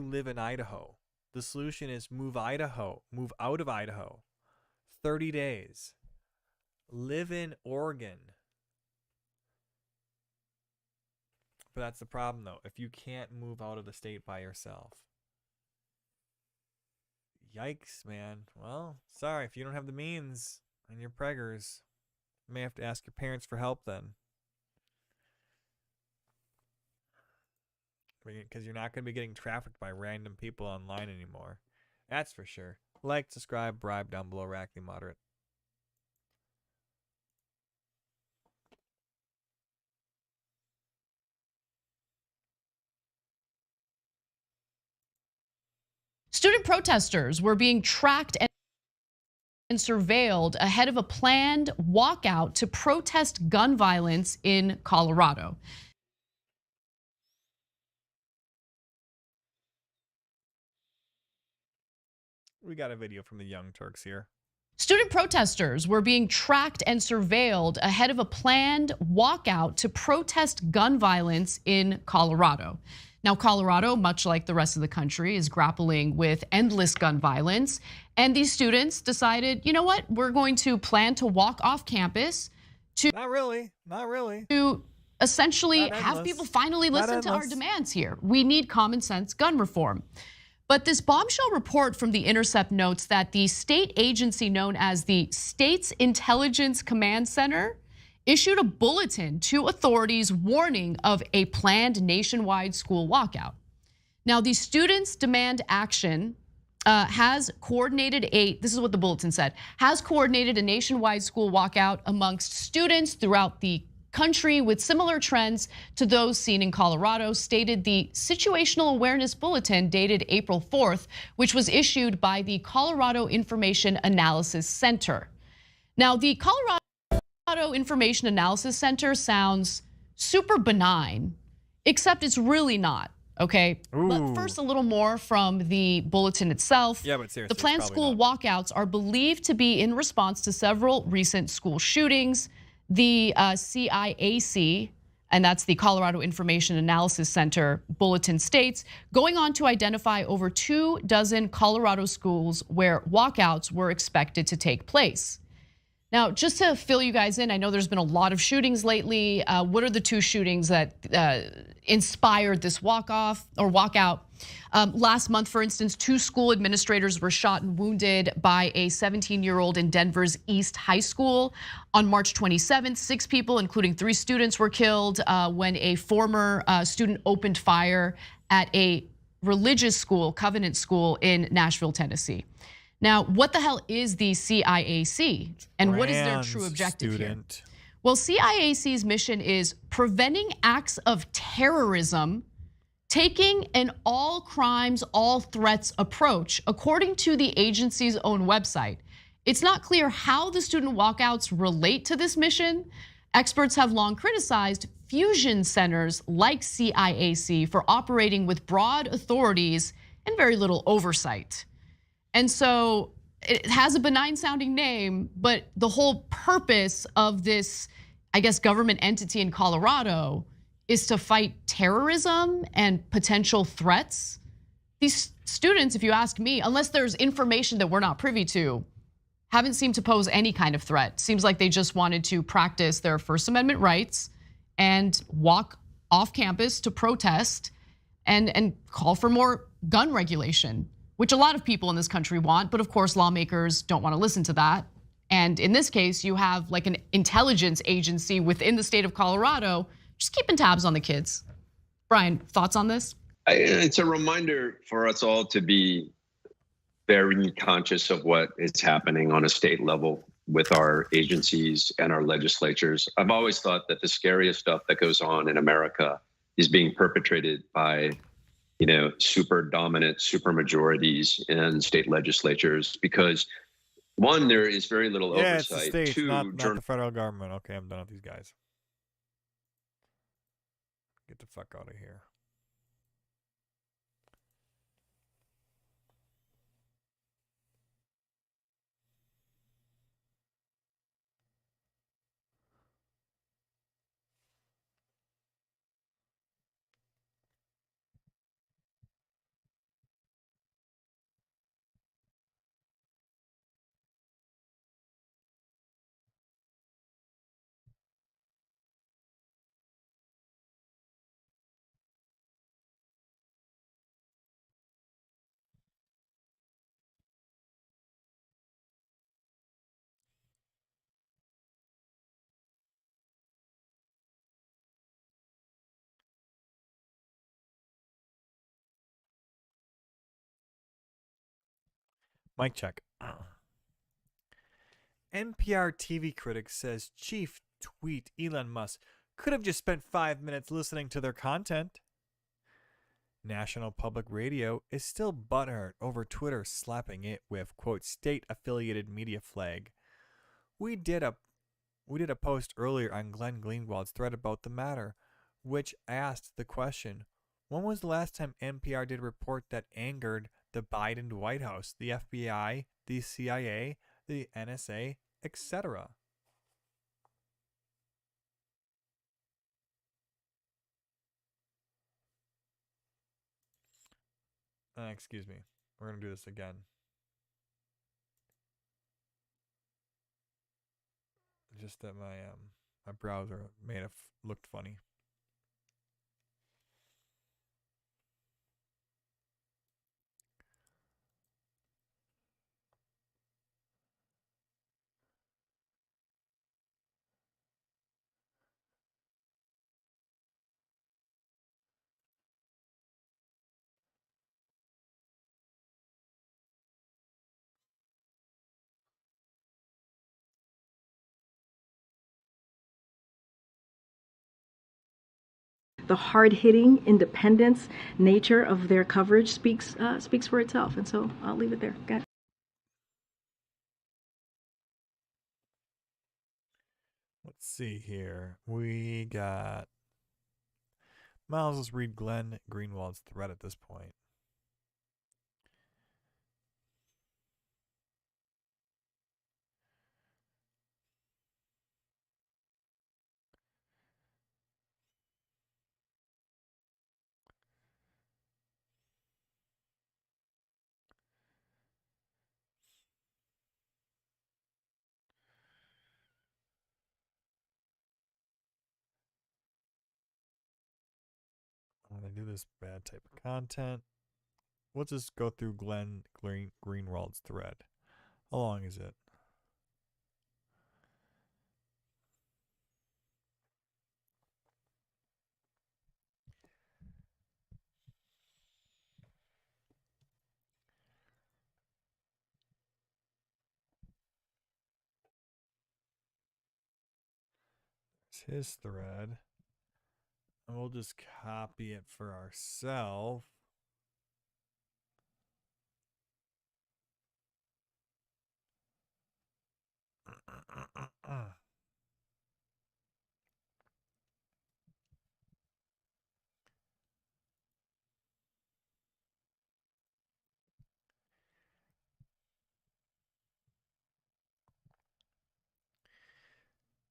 Speaker 1: live in Idaho. The solution is move out of Idaho. 30 days. Live in Oregon. But that's the problem though. If you can't move out of the state by yourself, Yikes, man. Well, sorry if you don't have the means and you're preggers. You may have to ask your parents for help then. Because you're not going to be getting trafficked by random people online anymore. That's for sure. Like, subscribe, bribe down below, Radically Moderate.
Speaker 3: Student protesters were being tracked and surveilled ahead of a planned walkout to protest gun violence in Colorado.
Speaker 1: We got a video from the Young Turks here.
Speaker 3: Student protesters were being tracked and surveilled ahead of a planned walkout to protest gun violence in Colorado. Now, Colorado, much like the rest of the country, is grappling with endless gun violence. And these students decided, you know what, we're going to plan to walk off campus to
Speaker 1: Not really.
Speaker 3: to essentially have people finally listen to our demands here. We need common sense gun reform. But this bombshell report from The Intercept notes that the state agency known as the State's Intelligence Command Center issued a bulletin to authorities warning of a planned nationwide school walkout. Now, the Students Demand Action has coordinated this is what the bulletin said, has coordinated a nationwide school walkout amongst students throughout the country with similar trends to those seen in Colorado, stated the Situational Awareness Bulletin dated April 4th, which was issued by the Colorado Information Analysis Center. Now, the Colorado Information Analysis Center sounds super benign, except it's really not, okay?
Speaker 1: Ooh.
Speaker 3: But first, a little more from the bulletin itself.
Speaker 1: Yeah, but seriously,
Speaker 3: the planned school walkouts are believed to be in response to several recent school shootings. The CIAC, and that's the Colorado Information Analysis Center bulletin states, going on to identify over 24 Colorado schools where walkouts were expected to take place. Now, just to fill you guys in, I know there's been a lot of shootings lately. What are the two shootings that inspired this walkout? Last month, for instance, 2 school administrators were shot and wounded by a 17-year-old in Denver's East High School. On March 27th, 6 people, including 3 students, were killed when a former student opened fire at a religious school, Covenant School in Nashville, Tennessee. Now, what the hell is the CIAC, and what is their true objective here? Well, CIAC's mission is preventing acts of terrorism, taking an all crimes, all threats approach, according to the agency's own website. It's not clear how the student walkouts relate to this mission. Experts have long criticized fusion centers like CIAC for operating with broad authorities and very little oversight. And so it has a benign sounding name, but the whole purpose of this, I guess, government entity in Colorado is to fight terrorism and potential threats. These students, if you ask me, unless there's information that we're not privy to, haven't seemed to pose any kind of threat. Seems like they just wanted to practice their First Amendment rights and walk off campus to protest and call for more gun regulation, which a lot of people in this country want, but of course lawmakers don't want to listen to that. And in this case, you have like an intelligence agency within the state of Colorado just keeping tabs on the kids. Brian, thoughts on this?
Speaker 4: It's a reminder for us all to be very conscious of what is happening on a state level with our agencies and our legislatures. I've always thought that the scariest stuff that goes on in America is being perpetrated by super dominant super majorities in state legislatures, because one, there is very little oversight.
Speaker 1: It's the states,
Speaker 4: 2,
Speaker 1: not the federal government. Okay, I'm done with these guys. Get the fuck out of here. Mic check. NPR TV critic says chief tweet Elon Musk could have just spent 5 minutes listening to their content. National Public Radio is still butthurt over Twitter slapping it with, quote, state-affiliated media flag. We did a post earlier on Glenn Greenwald's thread about the matter, which asked the question, when was the last time NPR did a report that angered the Biden White House, the FBI, the CIA, the NSA, etc.? Excuse me. We're going to do this again. Just that my browser may have looked funny.
Speaker 5: The hard-hitting independence nature of their coverage speaks for itself, and so I'll leave it there. Got it.
Speaker 1: Let's see here. We got Miles. Let's read Glenn Greenwald's thread at this point. When I do this bad type of content, we'll just go through Glenn Greenwald's thread. How long is it? It's his thread. And we'll just copy it for ourselves.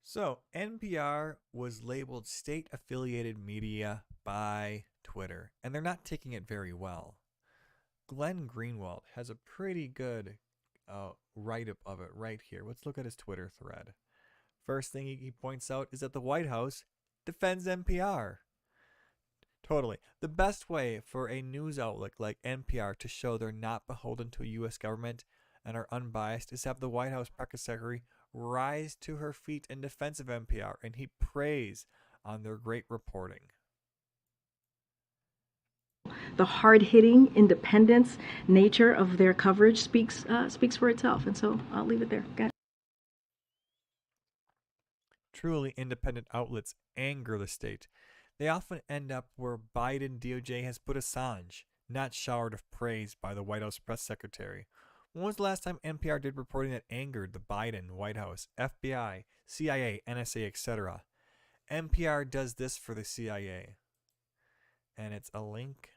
Speaker 1: So, NPR was labeled state affiliated media by Twitter, and they're not taking it very well. Glenn Greenwald has a pretty good write up of it right here. Let's look at his Twitter thread. First thing he points out is that the White House defends NPR. Totally. The best way for a news outlet like NPR to show they're not beholden to a U.S. government and are unbiased is have the White House press secretary rise to her feet in defense of NPR and heap praise on their great reporting.
Speaker 5: The hard-hitting independence nature of their coverage speaks for itself, and so I'll leave it there. Got it.
Speaker 1: Truly independent outlets anger the state. They often end up where Biden DOJ has put Assange, not showered of praise by the White House press secretary. When was the last time NPR did reporting that angered the Biden White House, FBI, CIA, NSA, etc.? NPR does this for the CIA. And it's a link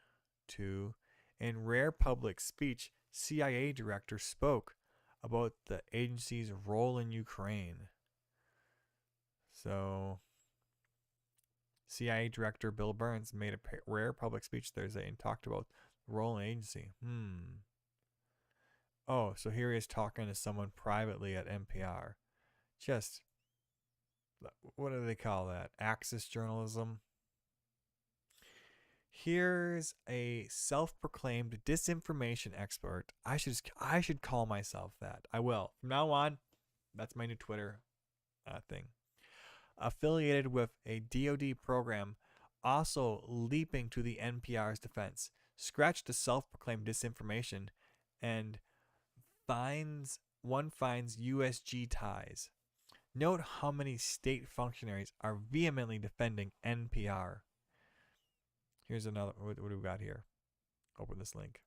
Speaker 1: to, in rare public speech, CIA director spoke about the agency's role in Ukraine. So, CIA Director Bill Burns made a rare public speech Thursday and talked about the role in the agency. Oh, so here he is talking to someone privately at NPR. Just, what do they call that? Axis journalism? Here's a self-proclaimed disinformation expert. I should call myself that. I will. From now on, that's my new Twitter thing. Affiliated with a DoD program, also leaping to the NPR's defense. Scratch the self-proclaimed disinformation and one finds USG ties. Note how many state functionaries are vehemently defending NPR. Here's another. What do we got here? Open this link.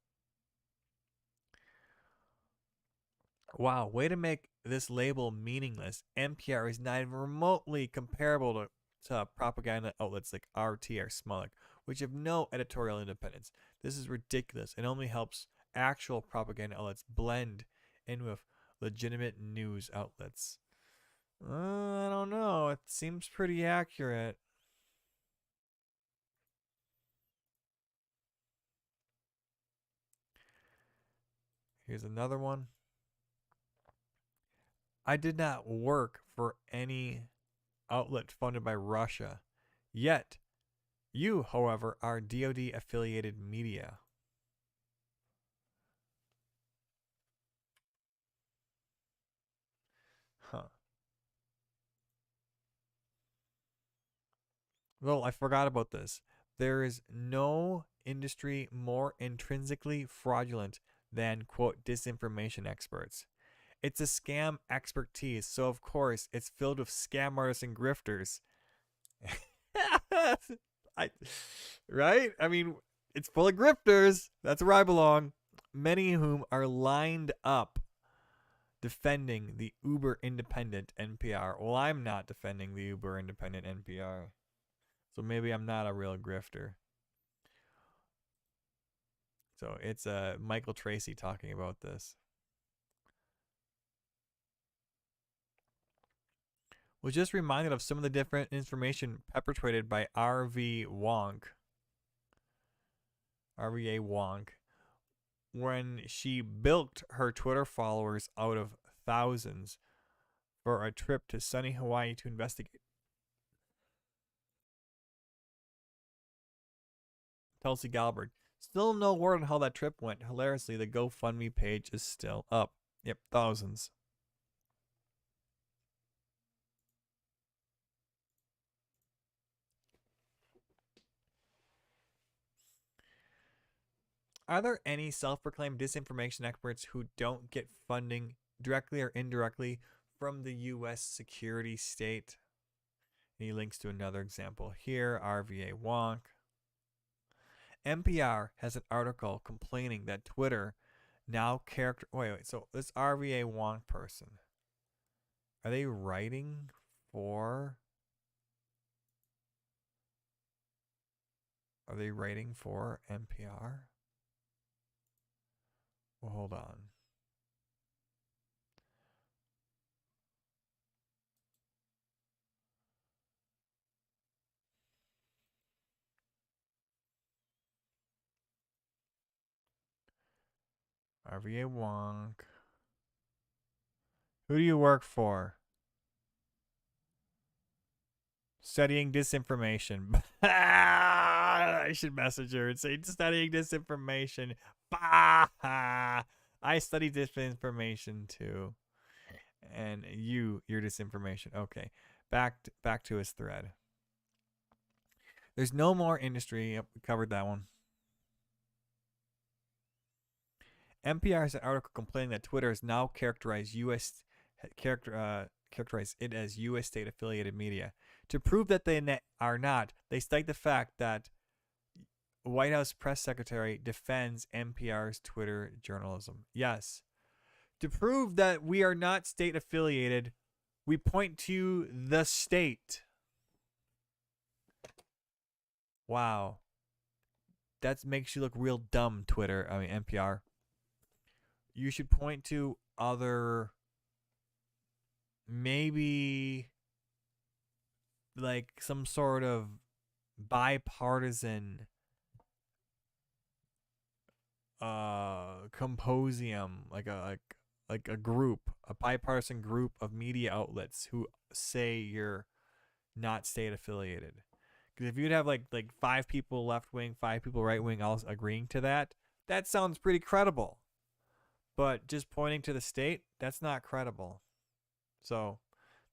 Speaker 1: Wow, way to make this label meaningless. NPR is not even remotely comparable to propaganda outlets like RT or Smolik, which have no editorial independence. This is ridiculous. It only helps actual propaganda outlets blend in with legitimate news outlets. I don't know. It seems pretty accurate. Here's another one. I did not work for any outlet funded by Russia. Yet, you, however, are DoD affiliated media. Huh. Well, I forgot about this. There is no industry more intrinsically fraudulent than, quote, disinformation experts. It's a scam expertise, so of course it's filled with scam artists and grifters. Right? I mean, it's full of grifters. That's where I belong. Many of whom are lined up defending the uber independent NPR. Well, I'm not defending the uber independent NPR. So maybe I'm not a real grifter. So it's Michael Tracy talking about this. Was just reminded of some of the different information perpetrated by RVA Wonk, when she bilked her Twitter followers out of thousands for a trip to sunny Hawaii to investigate Tulsi Gabbard. Still no word on how that trip went. Hilariously, the GoFundMe page is still up. Yep, thousands. Are there any self-proclaimed disinformation experts who don't get funding directly or indirectly from the U.S. security state? And he links to another example here, RVA Wonk. NPR has an article complaining that Twitter now wait, so this RVA Wonk person, are they writing for NPR? Well, hold on. RVA Wonk. Who do you work for? Studying disinformation. I should message her and say, studying disinformation. Bah! I study disinformation too. And your disinformation. Okay. Back to his thread. There's no more industry. Yep, we covered that one. NPR has an article complaining that Twitter has now characterized it as U.S. state affiliated media. To prove that they are not, they cite the fact that White House press secretary defends NPR's Twitter journalism. Yes. To prove that we are not state affiliated, we point to the state. Wow. That makes you look real dumb, NPR. You should point to other, maybe like some sort of bipartisan symposium, like a group, a bipartisan group of media outlets who say you're not state affiliated. Because if you'd have like 5 people left wing, 5 people right wing, all agreeing to that, that sounds pretty credible. But just pointing to the state, that's not credible. So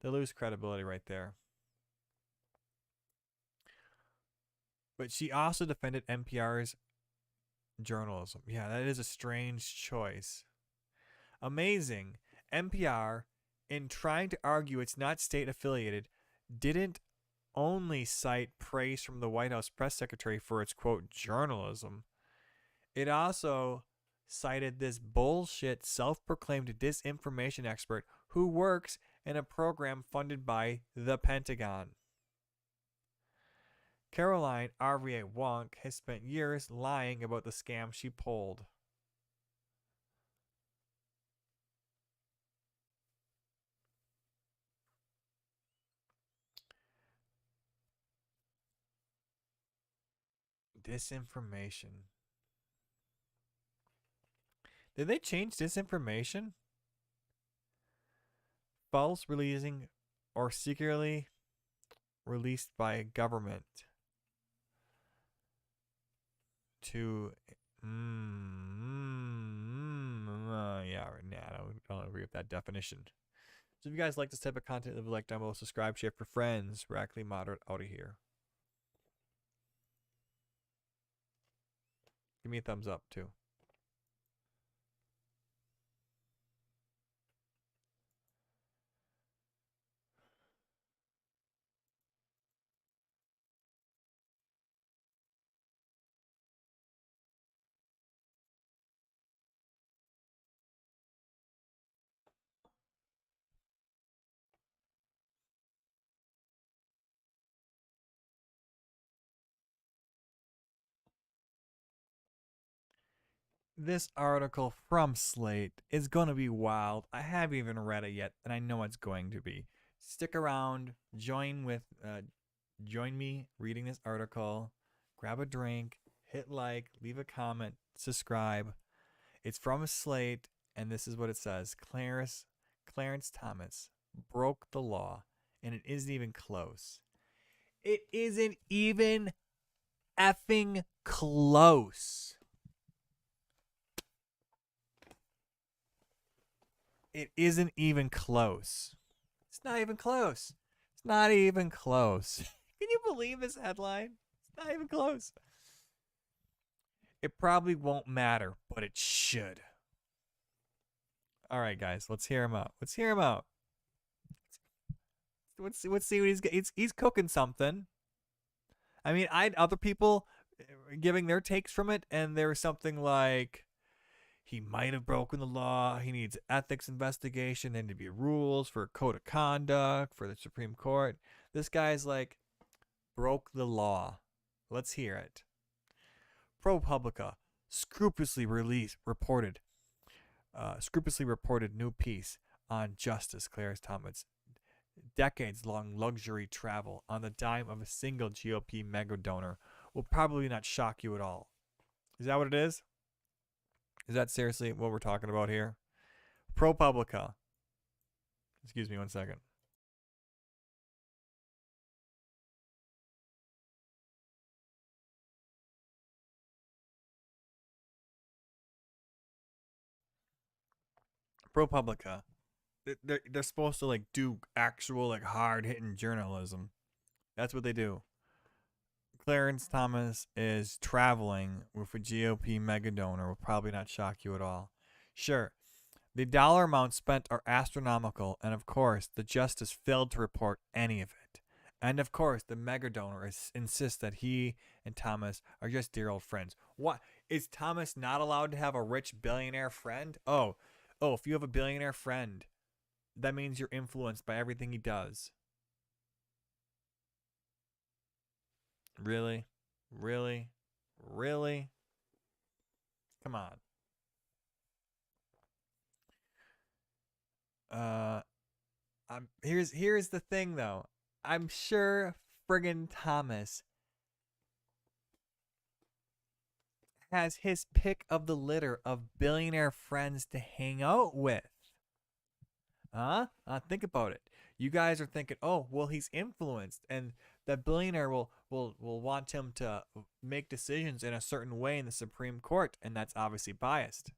Speaker 1: they lose credibility right there. But she also defended NPR's journalism. Yeah, that is a strange choice. Amazing. NPR, in trying to argue it's not state affiliated, didn't only cite praise from the White House press secretary for its quote journalism. It also cited this bullshit self-proclaimed disinformation expert who works in a program funded by the Pentagon. Caroline RVA Wonk has spent years lying about the scam she pulled. Disinformation. Did they change disinformation? False releasing or secretly released by a government to yeah, I don't agree with that definition. So if you guys like this type of content, leave a like down below, subscribe, share for friends. Radically Moderate out of here. Give me a thumbs up too. This article from Slate is going to be wild. I haven't even read it yet, and I know it's going to be. Stick around, join me reading this article, grab a drink, hit like, leave a comment, subscribe. It's from Slate, and this is what it says. Clarence Thomas broke the law, and it isn't even close. It isn't even effing close. It isn't even close. It's not even close. It's not even close. Can you believe this headline? It's not even close. It probably won't matter, but it should. All right, guys, let's hear him out. Let's hear him out. Let's see what he's cooking something. I mean, I had other people giving their takes from it, and there was something like, he might have broken the law. He needs ethics investigation. There need to be rules for code of conduct for the Supreme Court. This guy's like, broke the law. Let's hear it. ProPublica scrupulously reported new piece on Justice Clarence Thomas' decades-long luxury travel on the dime of a single GOP mega donor will probably not shock you at all. Is that what it is? Is that seriously what we're talking about here? ProPublica. Excuse me 1 second. ProPublica. They're supposed to like do actual like hard hitting journalism. That's what they do. Clarence Thomas is traveling with a GOP mega donor will probably not shock you at all. Sure, the dollar amounts spent are astronomical, and of course, the justice failed to report any of it. And of course, the mega donor insists that he and Thomas are just dear old friends. What? Is Thomas not allowed to have a rich billionaire friend? Oh, if you have a billionaire friend, that means you're influenced by everything he does. Really? Really? Really? Come on. Here's the thing though. I'm sure friggin' Thomas has his pick of the litter of billionaire friends to hang out with. Think about it. You guys are thinking, oh, well, he's influenced, and that billionaire will want him to make decisions in a certain way in the Supreme Court, and that's obviously biased.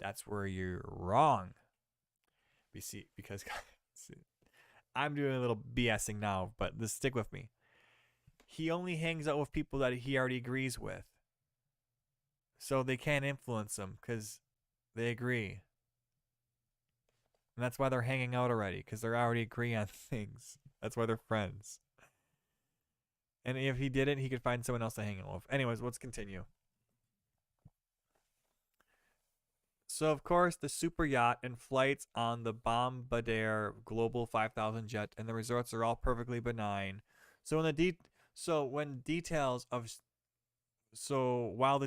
Speaker 1: That's where you're wrong. You see, because I'm doing a little BSing now, but stick with me. He only hangs out with people that he already agrees with, so they can't influence him because they agree. And that's why they're hanging out already, because they're already agreeing on things. That's why they're friends. And if he didn't, he could find someone else to hang out with. Anyways, let's continue. So, of course, the super yacht and flights on the Bombardier Global 5000 jet and the resorts are all perfectly benign. So, while the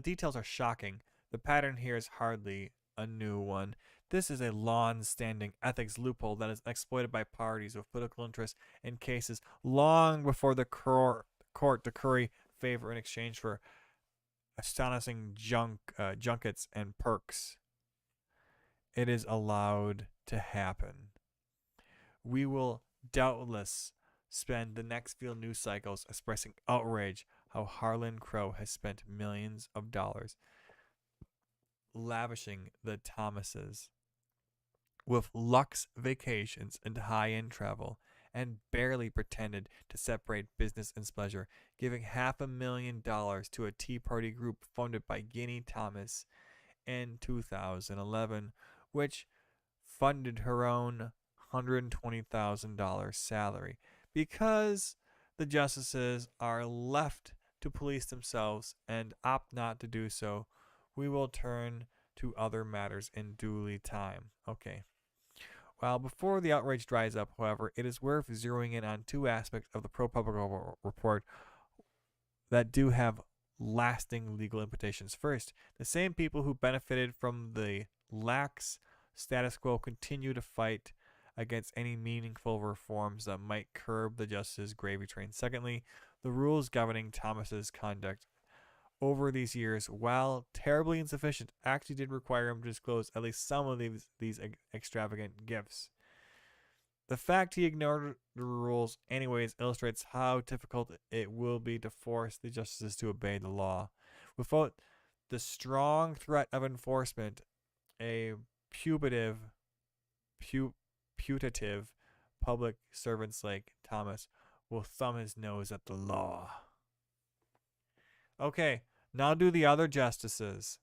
Speaker 1: details are shocking, the pattern here is hardly a new one. This is a long-standing ethics loophole that is exploited by parties with political interest in cases long before the court to curry favor in exchange for astonishing junkets and perks. It is allowed to happen. We will doubtless spend the next few news cycles expressing outrage how Harlan Crow has spent millions of dollars lavishing the Thomases with luxe vacations and high-end travel, and barely pretended to separate business and pleasure, giving $500,000 to a Tea Party group funded by Ginny Thomas in 2011, which funded her own $120,000 salary. Because the justices are left to police themselves and opt not to do so, we will turn to other matters in duly time. Okay. Well, before the outrage dries up, however, it is worth zeroing in on two aspects of the ProPublica report that do have lasting legal implications. First, the same people who benefited from the lax status quo continue to fight against any meaningful reforms that might curb the justice's gravy train. Secondly, the rules governing Thomas's conduct over these years, while terribly insufficient, actually did require him to disclose at least some of these extravagant gifts. The fact he ignored the rules anyways illustrates how difficult it will be to force the justices to obey the law. Without the strong threat of enforcement, a putative public servants like Thomas will thumb his nose at the law. Okay, now do the other justices.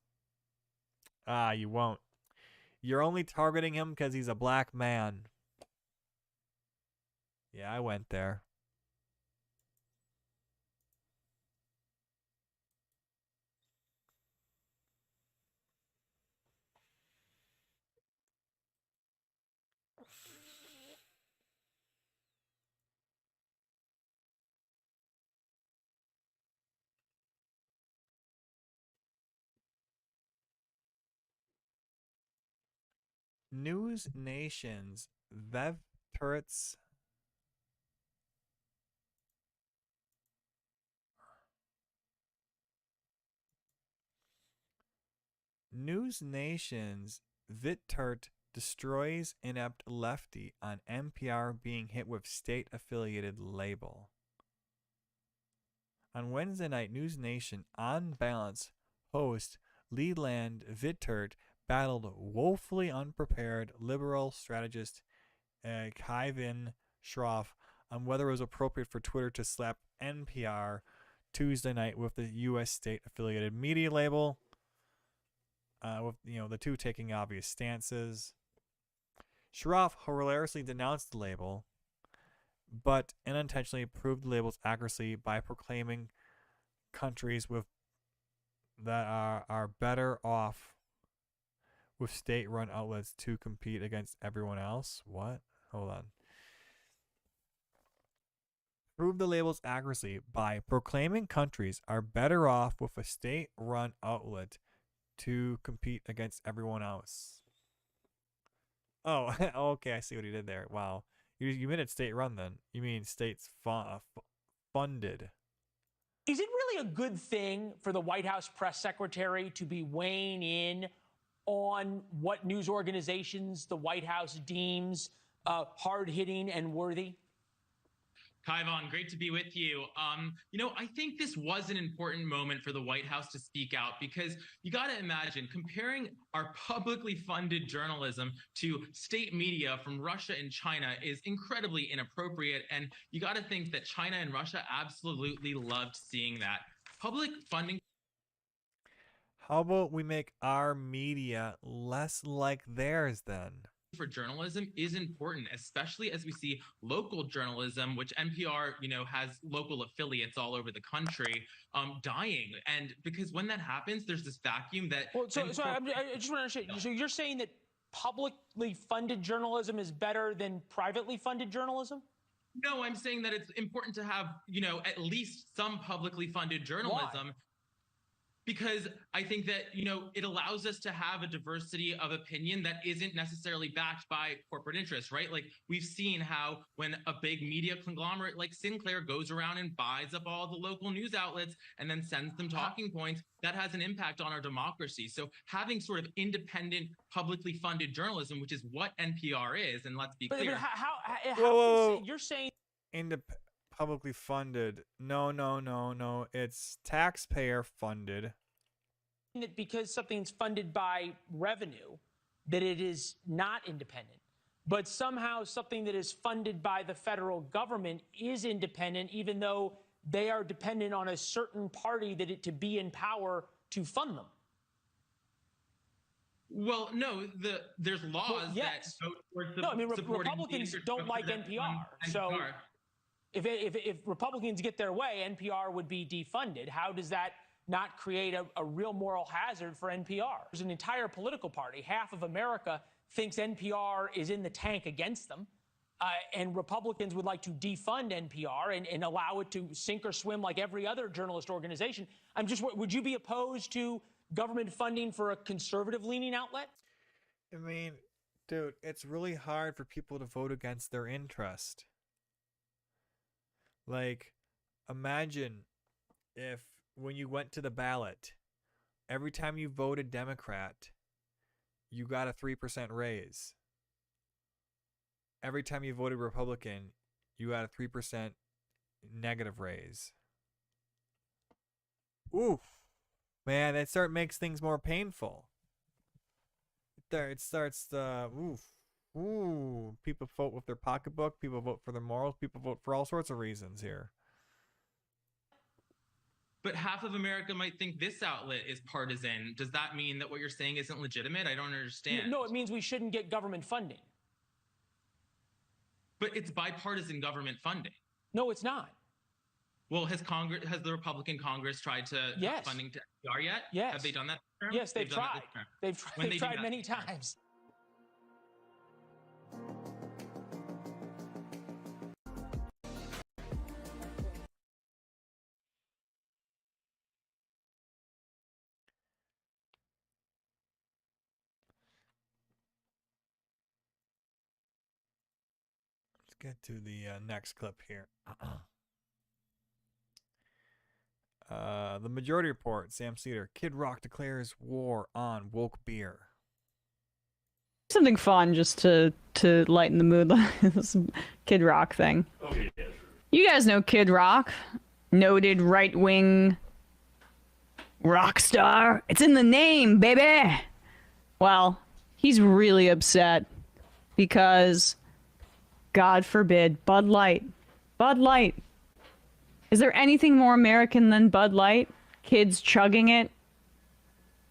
Speaker 1: You won't. You're only targeting him because he's a black man. Yeah, I went there. News Nation's Vev Turrets. News Nation's Vittert destroys inept lefty on NPR being hit with state-affiliated label. On Wednesday night, News Nation, on balance, host Leland Vittert battled woefully unprepared liberal strategist Kevin Schroff on whether it was appropriate for Twitter to slap NPR Tuesday night with the U.S. state-affiliated media label. With the two taking obvious stances. Schroff hilariously denounced the label, but unintentionally proved the label's accuracy by proclaiming countries that are better off with state-run outlets to compete against everyone else. What? Hold on. Prove the label's accuracy by proclaiming countries are better off with a state-run outlet to compete against everyone else. Oh, okay, I see what he did there. Wow. You made it state-run then. You mean states funded.
Speaker 6: Is it really a good thing for the White House press secretary to be weighing in on what news organizations the White House deems hard-hitting and worthy?
Speaker 7: Kaivan, great to be with you. I think this was an important moment for the White House to speak out because you got to imagine comparing our publicly funded journalism to state media from Russia and China is incredibly inappropriate. And you got to think that China and Russia absolutely loved seeing that. Public funding.
Speaker 1: How about we make our media less like theirs then?
Speaker 7: for journalism is important, especially as we see local journalism, which NPR, has local affiliates all over the country, dying. And because when that happens, there's this vacuum that.
Speaker 6: Well, so I just want to understand. So you're saying that publicly funded journalism is better than privately funded journalism?
Speaker 7: No, I'm saying that it's important to have, at least some publicly funded journalism.
Speaker 6: Why?
Speaker 7: Because I think that, it allows us to have a diversity of opinion that isn't necessarily backed by corporate interests, right? Like we've seen how when a big media conglomerate like Sinclair goes around and buys up all the local news outlets and then sends them talking points, that has an impact on our democracy. So having sort of independent, publicly funded journalism, which is what NPR is, and let's be clear.
Speaker 6: But how
Speaker 1: Whoa.
Speaker 6: you're saying
Speaker 1: Publicly funded. No. It's taxpayer funded.
Speaker 6: that because something's funded by revenue, that it is not independent. But somehow something that is funded by the federal government is independent, even though they are dependent on a certain party to be in power to fund them.
Speaker 7: Well, no, there's laws that go towards the
Speaker 6: Republicans don't like NPR. So if Republicans get their way, NPR would be defunded. How does that not create a real moral hazard for NPR? There's an entire political party. Half of America thinks NPR is in the tank against them. And Republicans would like to defund NPR and allow it to sink or swim like every other journalist organization. Would you be opposed to government funding for a conservative-leaning outlet?
Speaker 1: I mean, dude, it's really hard for people to vote against their interest. Like, imagine if when you went to the ballot, every time you voted Democrat, you got a 3% raise. Every time you voted Republican, you got a 3% negative raise. Oof. Man, that makes things more painful. It starts the people vote with their pocketbook, people vote for their morals, people vote for all sorts of reasons here.
Speaker 7: But half of America might think this outlet is partisan. Does that mean that what you're saying isn't legitimate? I don't understand.
Speaker 6: No, it means we shouldn't get government funding.
Speaker 7: But it's bipartisan government funding.
Speaker 6: No, it's not.
Speaker 7: Well, has the Republican Congress tried to cut funding to NPR yet?
Speaker 6: Yes.
Speaker 7: Have they done that?
Speaker 6: Yes, they've tried. They've tried many times.
Speaker 1: Let's get to the next clip here. The Majority Report, Sam Cedar. Kid Rock declares war on woke beer.
Speaker 8: Something fun just to lighten the mood. This Kid Rock thing. Okay, yeah, sure. You guys know Kid Rock, noted right-wing rock star. It's in the name, baby. Well, he's really upset because, God forbid, Bud Light. Is there anything more American than Bud Light? Kids chugging it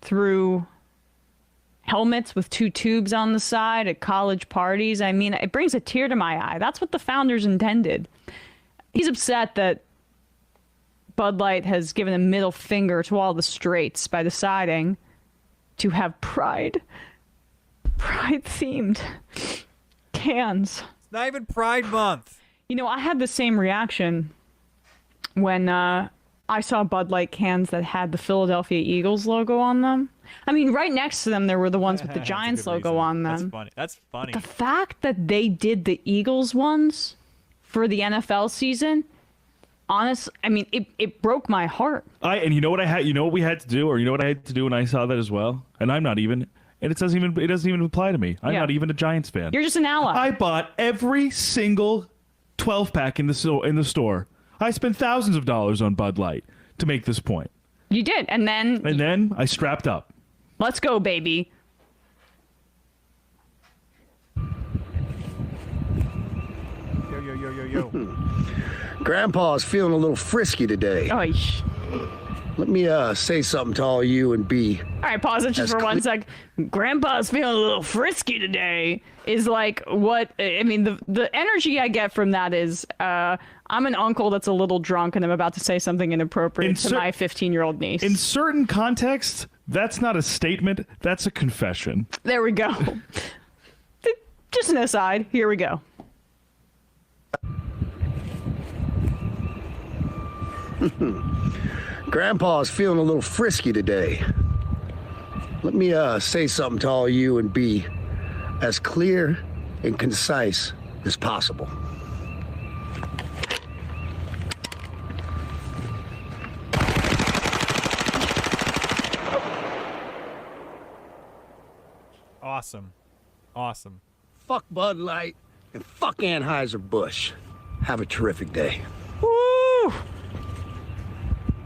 Speaker 8: through helmets with 2 tubes on the side at college parties. I mean, it brings a tear to my eye. That's what the founders intended. He's upset that Bud Light has given a middle finger to all the straights by deciding to have pride-themed cans.
Speaker 1: It's not even Pride Month.
Speaker 8: You know, I had the same reaction when I saw Bud Light cans that had the Philadelphia Eagles logo on them. I mean, right next to them, there were the ones with the Giants logo on them.
Speaker 1: That's funny.
Speaker 8: The fact that they did the Eagles ones for the NFL season, honestly, I mean, it broke my heart.
Speaker 9: And you know what we had to do, or you know what I had to do when I saw that as well? And I'm not even, and it doesn't even apply to me. I'm not even a Giants fan.
Speaker 8: You're just an ally.
Speaker 9: I bought every single 12-pack in the store. I spent thousands of dollars on Bud Light to make this point.
Speaker 8: You did, and then
Speaker 9: I strapped up.
Speaker 8: Let's go, baby.
Speaker 1: Yo.
Speaker 10: Grandpa's feeling a little frisky today.
Speaker 8: Oh,
Speaker 10: Let me say something to all you and B.
Speaker 8: All right, pause it just for 1 sec. Grandpa's feeling a little frisky today is like what, I mean, the energy I get from that is I'm an uncle that's a little drunk and I'm about to say something inappropriate to my 15-year-old niece.
Speaker 9: In certain contexts, that's not a statement, that's a confession.
Speaker 8: There we go. Just an aside, here we go.
Speaker 10: Grandpa's feeling a little frisky today. Let me say something to all you and be as clear and concise as possible.
Speaker 1: Awesome. Awesome.
Speaker 10: Fuck Bud Light and fuck Anheuser-Busch. Have a terrific day.
Speaker 8: Woo!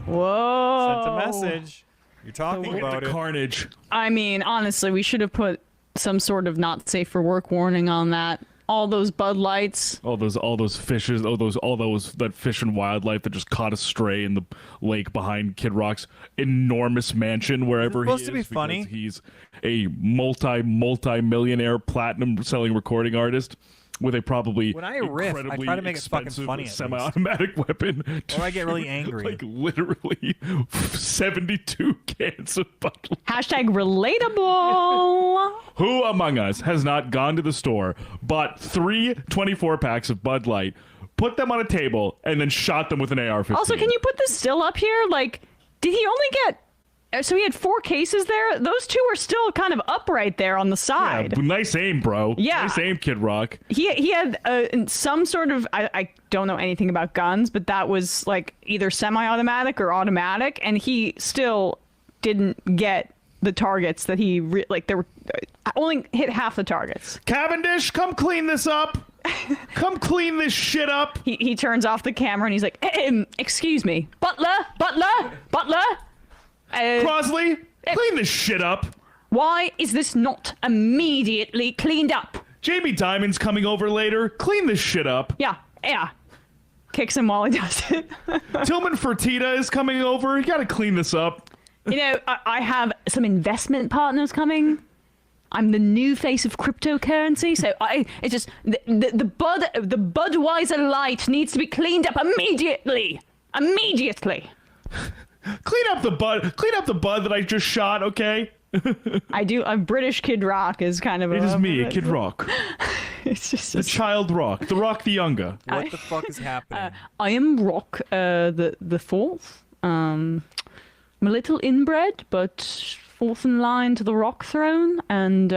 Speaker 8: Whoa.
Speaker 1: Sent a message. You're talking about it.
Speaker 9: Carnage.
Speaker 8: I mean, honestly, we should have put some sort of not safe for work warning on that. All those Bud Lights.
Speaker 9: All those fishes, all those that fish and wildlife that just caught a stray in the lake behind Kid Rock's enormous mansion wherever he is.
Speaker 1: Supposed to be funny.
Speaker 9: He's a multi-millionaire platinum selling recording artist with a probably
Speaker 1: when I riff, I try to make it fucking funny.
Speaker 9: Semi-automatic weapon.
Speaker 1: Or I get really angry.
Speaker 9: Like literally 72 cans of Bud Light.
Speaker 8: Hashtag relatable.
Speaker 9: Who among us has not gone to the store, bought 3 24-packs of Bud Light, put them on a table, and then shot them with an AR-15?
Speaker 8: Also, can you put this still up here? Like, did he only get... So he had 4 cases there? Those 2 are still kind of upright there on the side.
Speaker 9: Yeah, nice aim, bro.
Speaker 8: Yeah.
Speaker 9: Nice aim, Kid Rock.
Speaker 8: He had some sort of... I don't know anything about guns, but that was like either semi-automatic or automatic, and he still didn't get the targets that he... there were... only hit half the targets.
Speaker 9: Cavendish, come clean this up. Come clean this shit up.
Speaker 8: He turns off the camera and he's like, excuse me. Butler.
Speaker 9: Crosley, clean this shit up.
Speaker 8: Why is this not immediately cleaned up?
Speaker 9: Jamie Dimon's coming over later. Clean this shit up.
Speaker 8: Yeah. Kicks him while he does it.
Speaker 9: Tillman Fertitta is coming over. You gotta clean this up.
Speaker 8: You know, I have some investment partners coming. I'm the new face of cryptocurrency, so it's just the Budweiser Light needs to be cleaned up immediately.
Speaker 9: Clean up the Bud that I just shot, okay?
Speaker 8: I do. A British Kid Rock is kind of.
Speaker 9: It is me, Kid Rock.
Speaker 8: It's just
Speaker 9: the child Rock, the Rock the Younger.
Speaker 1: What the fuck is happening?
Speaker 8: I am Rock, the fourth. I'm a little inbred, but fourth in line to the Rock throne, and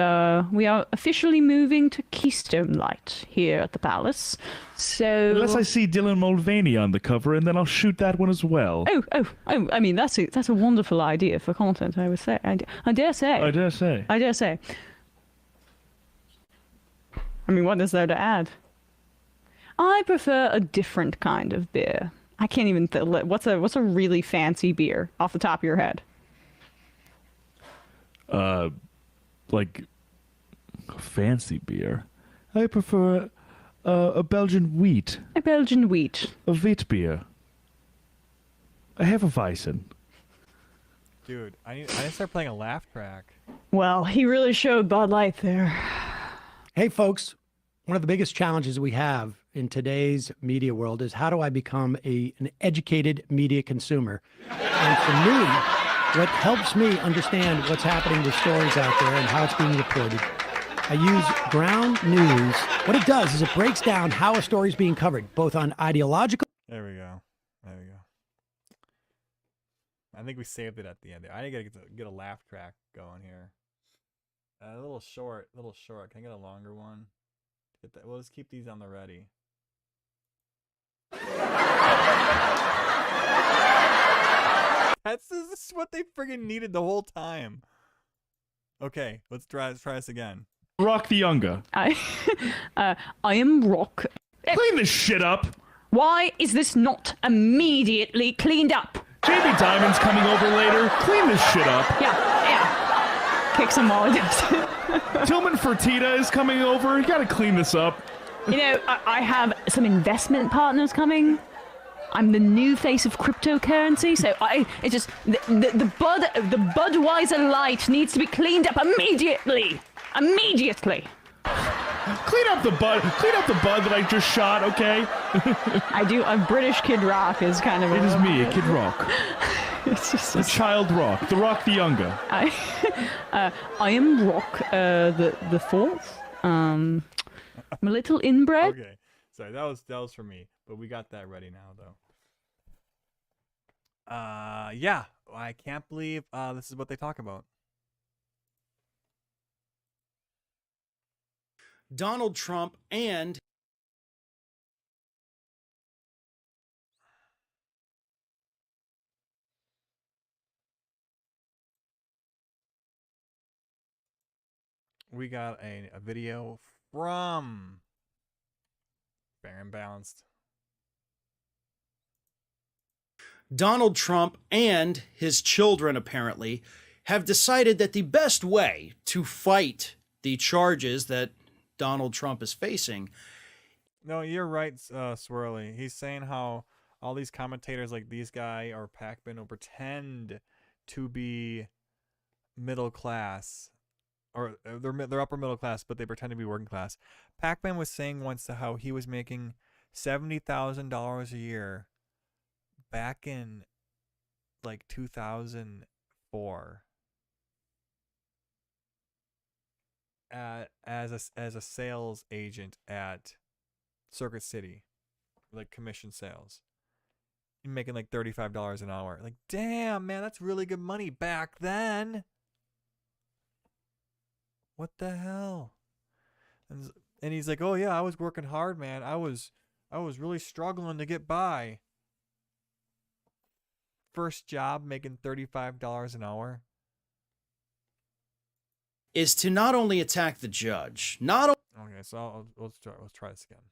Speaker 8: we are officially moving to Keystone Light here at the palace. So
Speaker 9: unless I see Dylan Mulvaney on the cover, and then I'll shoot that one as well.
Speaker 8: Oh! I mean, that's a wonderful idea for content. I would say. I dare say. I mean, what is there to add? I prefer a different kind of beer. I can't even. What's a really fancy beer off the top of your head?
Speaker 9: Like fancy beer. I prefer a Belgian wheat.
Speaker 8: A Belgian wheat.
Speaker 9: A wheat beer. A Hefeweizen.
Speaker 1: Dude, I need to start playing a laugh track.
Speaker 8: Well, he really showed Bud Light there.
Speaker 11: Hey, folks. One of the biggest challenges we have in today's media world is how do I become an educated media consumer? And for me, what helps me understand what's happening with stories out there and how it's being reported, I use Ground News. What it does is it breaks down how a story is being covered, both on ideological.
Speaker 1: There we go. I think we saved it at the end. I need to get a laugh track going here. A little short. Can I get a longer one? We'll just keep these on the ready. This is what they friggin' needed the whole time. Okay, let's try this again.
Speaker 9: Rock the Younger.
Speaker 8: I am Rock.
Speaker 9: Clean this shit up.
Speaker 8: Why is this not immediately cleaned up?
Speaker 9: Jamie Dimon's coming over later. Clean this shit up.
Speaker 8: Yeah. Kicks him while he does it.
Speaker 9: Tillman Fertitta is coming over. You gotta clean this up.
Speaker 8: You know, I have some investment partners coming. I'm the new face of cryptocurrency, so it's just the Budweiser Light needs to be cleaned up immediately. Immediately.
Speaker 9: Clean up the bud that I just shot, okay?
Speaker 8: I do. A British Kid Rock is kind of.
Speaker 9: It is me, Kid Rock.
Speaker 8: It's just
Speaker 9: the child Rock, the Rock the younger.
Speaker 8: I am Rock, the fourth. I'm a little inbred.
Speaker 1: Okay, sorry, that was for me, but we got that ready now, though. Yeah, I can't believe this is what they talk about.
Speaker 12: Donald Trump and
Speaker 1: we got a video from Fair and Balanced.
Speaker 12: Donald Trump and his children apparently have decided that the best way to fight the charges that Donald Trump is facing.
Speaker 1: No, you're right, Swirly. He's saying how all these commentators like these guy or Pac-Man will pretend to be middle class, or they're upper middle class, but they pretend to be working class. Pac-Man was saying once how he was making $70,000 a year back in like 2004 as a sales agent at Circuit City, like commission sales. You're making like $35 an hour. Like, damn, man, that's really good money back then. What the hell? And he's like, oh yeah, I was working hard, man. I was really struggling to get by. First job making $35 an hour.
Speaker 12: Is to not only attack the judge,
Speaker 1: Okay, so let's try this again.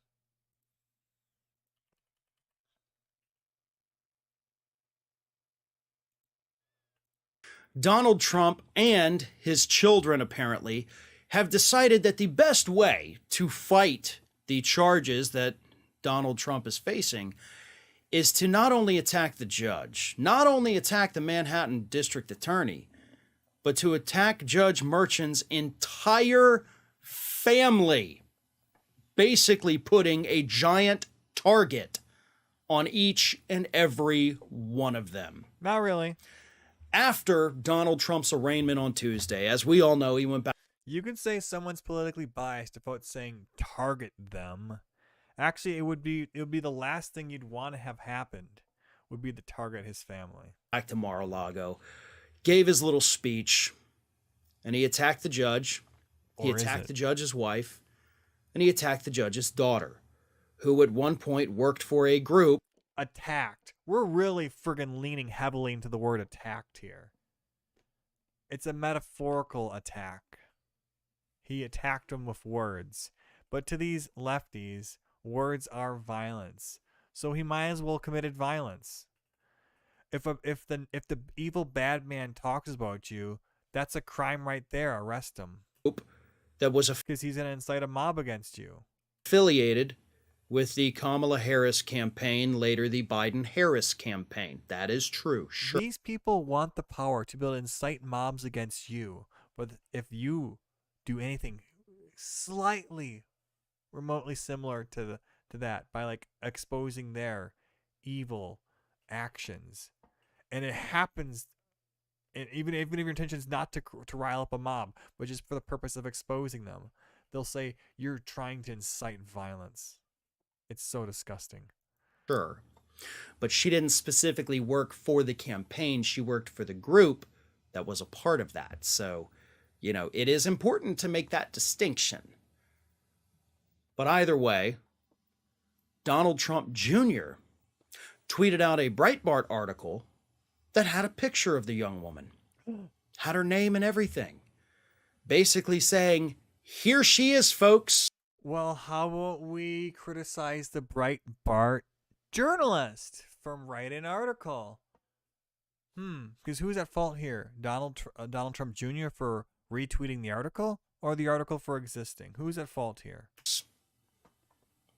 Speaker 12: Donald Trump and his children apparently have decided that the best way to fight the charges that Donald Trump is facing is to not only attack the judge, not only attack the Manhattan District Attorney, but to attack Judge Merchan's entire family, basically putting a giant target on each and every one of them.
Speaker 1: Not really.
Speaker 12: After Donald Trump's arraignment on Tuesday, as we all know, he went back.
Speaker 1: You can say someone's politically biased without saying target them. Actually, it would be the last thing you'd want to have happened would be to target his family.
Speaker 12: Back to Mar-a-Lago, gave his little speech, and he attacked the judge. He attacked the judge's wife, and he attacked the judge's daughter, who at one point worked for a group.
Speaker 1: Attacked. We're really friggin' leaning heavily into the word attacked here. It's a metaphorical attack. He attacked him with words. But to these lefties, words are violence. So he might as well committed violence. If the evil bad man talks about you, that's a crime right there. Arrest him.
Speaker 12: That was
Speaker 1: because he's gonna incite a mob against you.
Speaker 12: Affiliated with the Kamala Harris campaign, later the Biden-Harris campaign. That is true. Sure.
Speaker 1: These people want the power to be able to incite mobs against you. But if you do anything slightly remotely similar to that by like exposing their evil actions, and it happens, and even if your intention is not to rile up a mob, but just for the purpose of exposing them, they'll say you're trying to incite violence. It's so disgusting.
Speaker 12: Sure. But she didn't specifically work for the campaign. She worked for the group that was a part of that. So, it is important to make that distinction. But either way, Donald Trump Jr. tweeted out a Breitbart article that had a picture of the young woman, had her name and everything, basically saying, here she is, folks.
Speaker 1: Well, how about we criticize the Breitbart journalist from writing an article? Because who's at fault here? Donald Trump Jr. for retweeting the article, or the article for existing? Who's at fault here?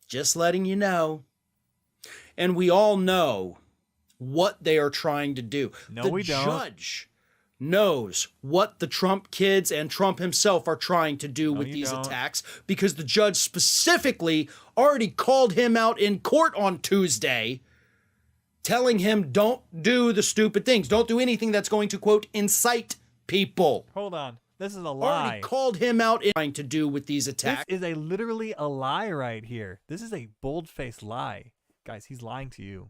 Speaker 12: Just letting you know. And we all know what they are trying to do.
Speaker 1: No, we don't.
Speaker 12: The judge knows what the Trump kids and Trump himself are trying to do with these attacks, because the judge specifically already called him out in court on Tuesday, telling him don't do the stupid things. Don't do anything that's going to, quote, incite people.
Speaker 1: Hold on. This is a lie.
Speaker 12: Already called him out in trying to do with these attacks.
Speaker 1: This is literally a lie right here. This is a bold-faced lie. Guys, he's lying to you.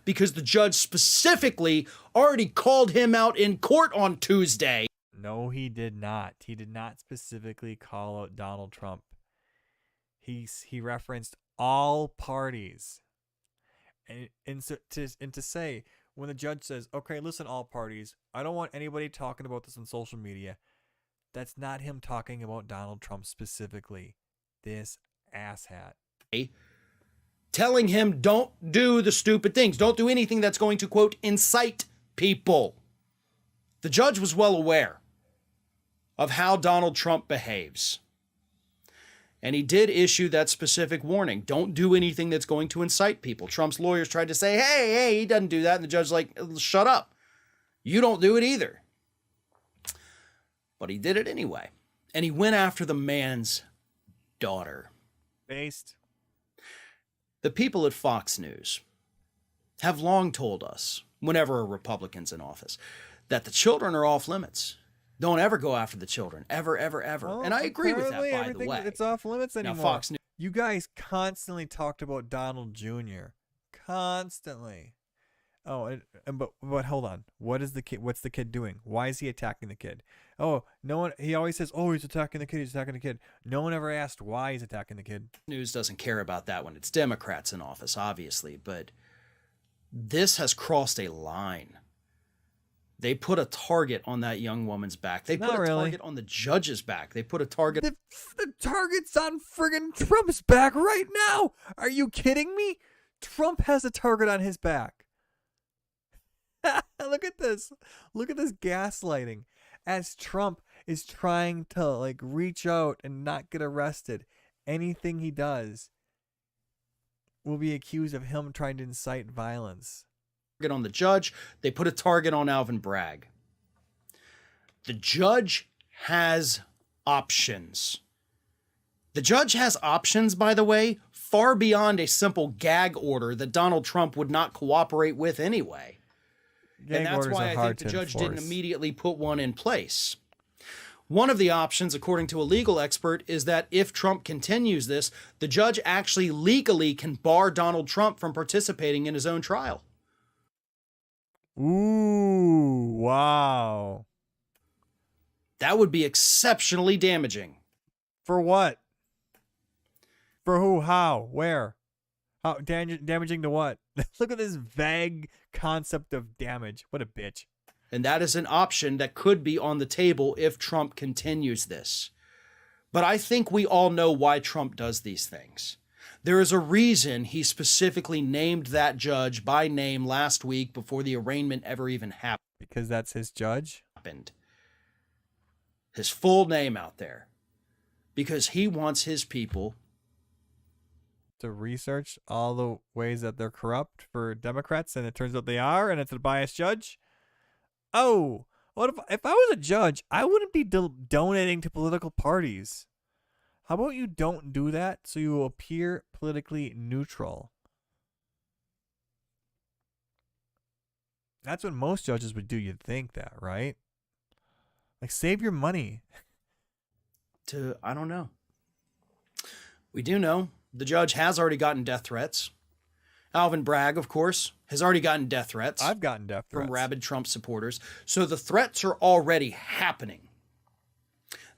Speaker 12: Because the judge specifically already called him out in court on Tuesday.
Speaker 1: No, he did not. He did not specifically call out Donald Trump. He referenced all parties. And to say, when the judge says, okay, listen, all parties, I don't want anybody talking about this on social media, that's not him talking about Donald Trump specifically. This asshat.
Speaker 12: Telling him don't do the stupid things. Don't do anything that's going to, quote, incite people. The judge was well aware of how Donald Trump behaves. And he did issue that specific warning. Don't do anything that's going to incite people. Trump's lawyers tried to say, hey, he doesn't do that. And the judge's like, shut up. You don't do it either. But he did it anyway. And he went after the man's daughter.
Speaker 1: Based.
Speaker 12: The people at Fox News have long told us, whenever a Republican's in office, that the children are off limits. Don't ever go after the children. Ever, ever, ever.
Speaker 1: Well,
Speaker 12: and I agree with that, by the way.
Speaker 1: It's off limits anymore.
Speaker 12: Now, Fox News.
Speaker 1: You guys constantly talked about Donald Jr. Constantly. Oh, but hold on. What's the kid doing? Why is he attacking the kid? Oh, no one. He always says, "Oh, he's attacking the kid. He's attacking the kid." No one ever asked why he's attacking the kid.
Speaker 12: News doesn't care about that when it's Democrats in office, obviously, but this has crossed a line. They put a target on that young woman's back. They put a target on the judge's back. They put a target.
Speaker 1: The target's on friggin' Trump's back right now. Are you kidding me? Trump has a target on his back. Look at this. Look at this gaslighting. As Trump is trying to reach out and not get arrested, anything he does will be accused of him trying to incite violence.
Speaker 12: On the judge, they put a target on Alvin Bragg. The judge has options. The judge has options, by the way, far beyond a simple gag order that Donald Trump would not cooperate with anyway. And that's why I think the judge didn't immediately put one in place. One of the options, according to a legal expert, is that if Trump continues this, the judge actually legally can bar Donald Trump from participating in his own trial.
Speaker 1: Ooh, wow.
Speaker 12: That would be exceptionally damaging.
Speaker 1: For what? For who? How? Where? How damaging to what? Look at this vague concept of damage. What a bitch.
Speaker 12: And that is an option that could be on the table if Trump continues this. But I think we all know why Trump does these things. There is a reason he specifically named that judge by name last week before the arraignment ever even happened.
Speaker 1: Because that's his judge?
Speaker 12: His full name out there. Because he wants his people
Speaker 1: to research all the ways that they're corrupt for Democrats, and it turns out they are, and it's a biased judge. Oh, what if I was a judge? I wouldn't be donating to political parties. How about you don't do that so you appear politically neutral? That's what most judges would do. You'd think that, right? Save your money.
Speaker 12: I don't know. We do know the judge has already gotten death threats. Alvin Bragg, of course, has already gotten death threats.
Speaker 1: I've gotten death threats
Speaker 12: from rabid Trump supporters. So the threats are already happening.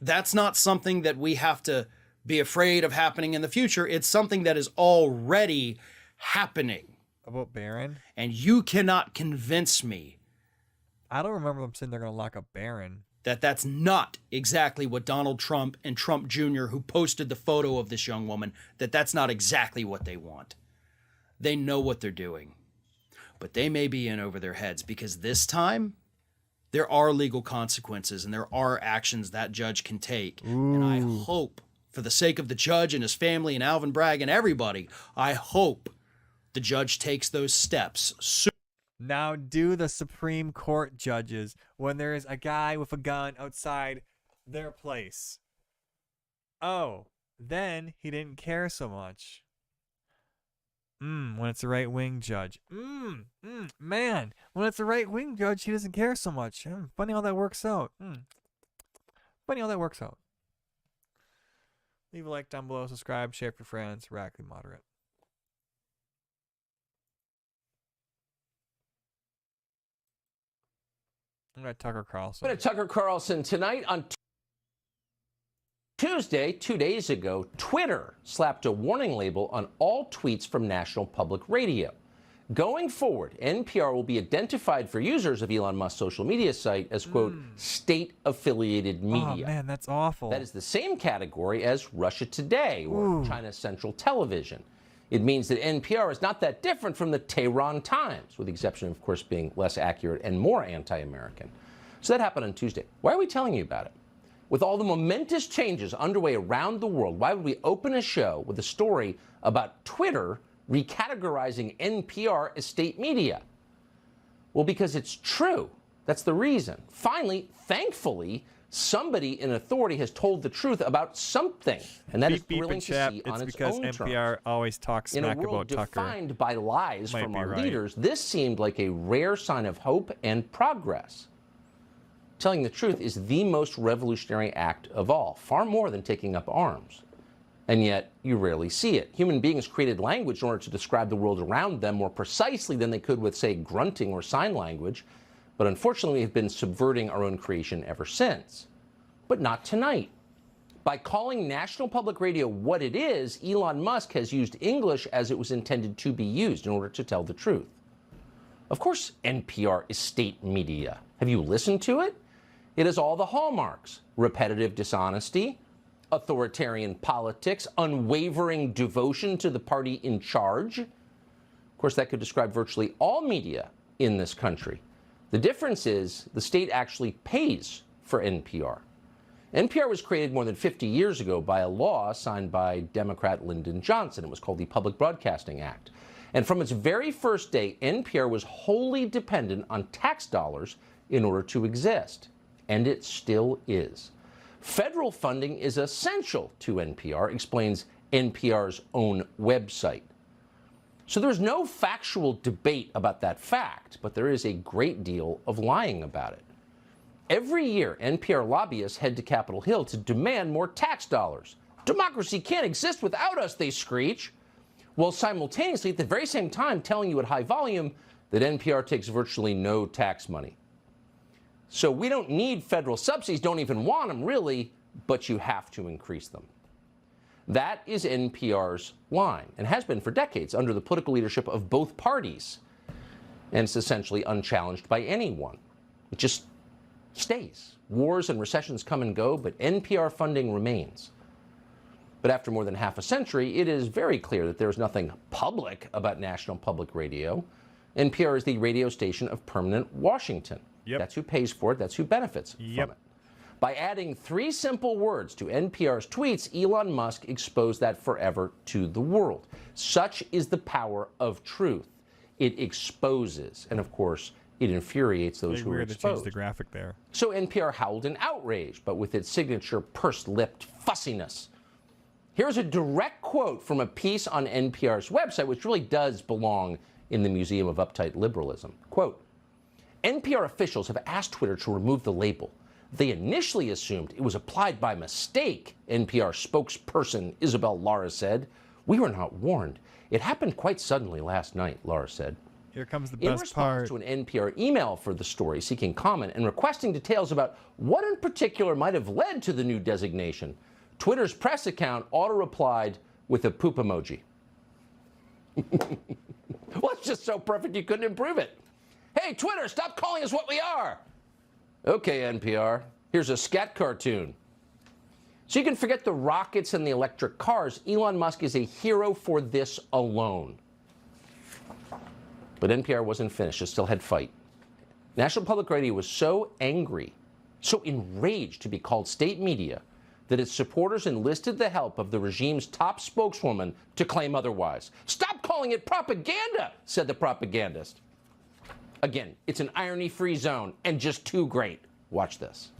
Speaker 12: That's not something that we have to be afraid of happening in the future. It's something that is already happening.
Speaker 1: About Barron?
Speaker 12: And you cannot convince me.
Speaker 1: I don't remember them saying they're going to lock up Barron.
Speaker 12: That's not exactly what Donald Trump and Trump Jr., who posted the photo of this young woman, that's not exactly what they want. They know what they're doing. But they may be in over their heads, because this time there are legal consequences and there are actions that judge can take.
Speaker 1: Ooh.
Speaker 12: And I hope, for the sake of the judge and his family and Alvin Bragg and everybody, I hope the judge takes those steps.
Speaker 1: Now do the Supreme Court judges when there is a guy with a gun outside their place. Oh, then he didn't care so much. When it's a right-wing judge. Man, when it's a right-wing judge, he doesn't care so much. Funny how that works out. Funny how that works out. Leave a like down below, subscribe, share with your friends. Radically Moderate. I'm going to Tucker Carlson.
Speaker 13: Tucker Carlson tonight on Tuesday, 2 days ago, Twitter slapped a warning label on all tweets from National Public Radio. Going forward, NPR will be identified for users of Elon Musk's social media site as, quote, state-affiliated media.
Speaker 1: Oh, man, that's awful.
Speaker 13: That is the same category as Russia Today or China Central Television. It means that NPR is not that different from the Tehran Times, with the exception, of course, being less accurate and more anti-American. So that happened on Tuesday. Why are we telling you about it? With all the momentous changes underway around the world, why would we open a show with a story about Twitter recategorizing NPR as state media? Well, because it's true. That's the reason. Finally, thankfully, somebody in authority has told the truth about something, and that is thrilling to see on its own terms.
Speaker 1: It's because NPR always talks smack about Tucker.
Speaker 13: In a world defined by lies from our leaders, this seemed like a rare sign of hope and progress. Telling the truth is the most revolutionary act of all, far more than taking up arms. And yet, you rarely see it. Human beings created language in order to describe the world around them more precisely than they could with, say, grunting or sign language. But unfortunately, we have been subverting our own creation ever since. But not tonight. By calling National Public Radio what it is, Elon Musk has used English as it was intended to be used in order to tell the truth. Of course, NPR is state media. Have you listened to it? It has all the hallmarks: repetitive dishonesty, authoritarian politics, unwavering devotion to the party in charge. Of course, that could describe virtually all media in this country. The difference is the state actually pays for NPR. NPR was created more than 50 years ago by a law signed by Democrat Lyndon Johnson. It was called the Public Broadcasting Act. And from its very first day, NPR was wholly dependent on tax dollars in order to exist. And it still is. Federal funding is essential to NPR, explains NPR's own website. So there's no factual debate about that fact, but there is a great deal of lying about it. Every year, NPR lobbyists head to Capitol Hill to demand more tax dollars. Democracy can't exist without us, they screech, while simultaneously at the very same time telling you at high volume that NPR takes virtually no tax money. So we don't need federal subsidies, don't even want them really, but you have to increase them. That is NPR's line, and has been for decades under the political leadership of both parties. And it's essentially unchallenged by anyone. It just stays. Wars and recessions come and go, but NPR funding remains. But after more than half a century, it is very clear that there is nothing public about National Public Radio. NPR is the radio station of permanent Washington. Yep. That's who pays for it. That's who benefits from it. By adding 3 simple words to NPR's tweets, Elon Musk exposed that forever to the world. Such is the power of truth. It exposes, and of course, it infuriates those who are exposed.
Speaker 1: To change the graphic there.
Speaker 13: So NPR howled in outrage, but with its signature pursed-lipped fussiness. Here's a direct quote from a piece on NPR's website, which really does belong in the Museum of Uptight Liberalism. Quote, NPR officials have asked Twitter to remove the label. They initially assumed it was applied by mistake, NPR spokesperson Isabel Lara said. We were not warned. It happened quite suddenly last night, Lara said.
Speaker 1: Here comes the best part.
Speaker 13: In response to an NPR email for the story seeking comment and requesting details about what in particular might have led to the new designation, Twitter's press account auto-replied with a poop emoji. Well, it's just so perfect you couldn't improve it. Hey, Twitter, stop calling us what we are. Okay, NPR, here's a scat cartoon. So you can forget the rockets and the electric cars. Elon Musk is a hero for this alone. But NPR wasn't finished. It still had fight. National Public Radio was so angry, so enraged to be called state media, that its supporters enlisted the help of the regime's top spokeswoman to claim otherwise. Stop calling calling it propaganda, said the propagandist. Again, it's an irony-free zone and just too great. Watch this.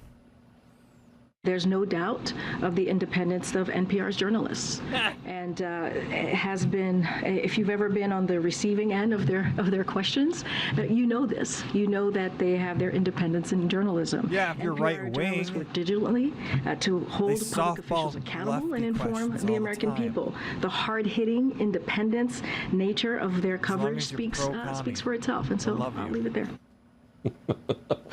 Speaker 5: There's no doubt of the independence of NPR's journalists, and it has been. If you've ever been on the receiving end of their questions, you know this. You know that they have their independence in journalism.
Speaker 1: Yeah, if you're right wing,
Speaker 5: work diligently to hold public officials accountable and inform the American people. The hard-hitting independence nature of their coverage speaks for itself, and so I'll leave it there.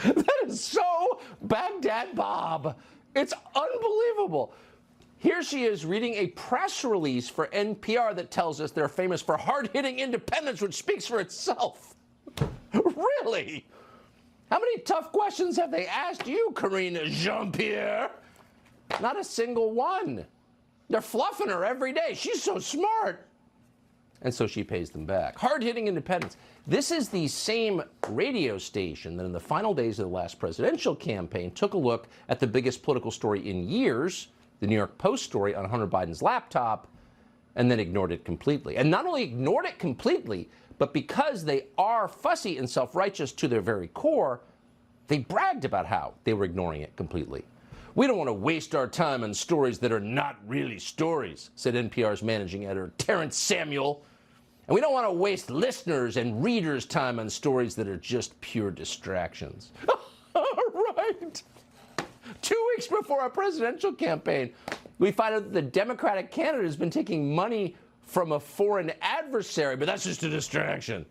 Speaker 13: That is so Baghdad Bob. It's unbelievable. Here she is reading a press release for NPR that tells us they're famous for hard-hitting independence, which speaks for itself. Really? How many tough questions have they asked you, Karina Jean-Pierre? Not a single one. They're fluffing her every day. She's so smart. And so she pays them back. Hard-hitting independence. This is the same radio station that in the final days of the last presidential campaign took a look at the biggest political story in years, the New York Post story on Hunter Biden's laptop, and then ignored it completely. And not only ignored it completely, but because they are fussy and self-righteous to their very core, they bragged about how they were ignoring it completely. We don't want to waste our time on stories that are not really stories, said NPR's managing editor Terrence Samuel. And we don't want to waste listeners and readers' time on stories that are just pure distractions. Right. 2 weeks before our presidential campaign, we find out that the Democratic candidate has been taking money from a foreign adversary, but that's just a distraction.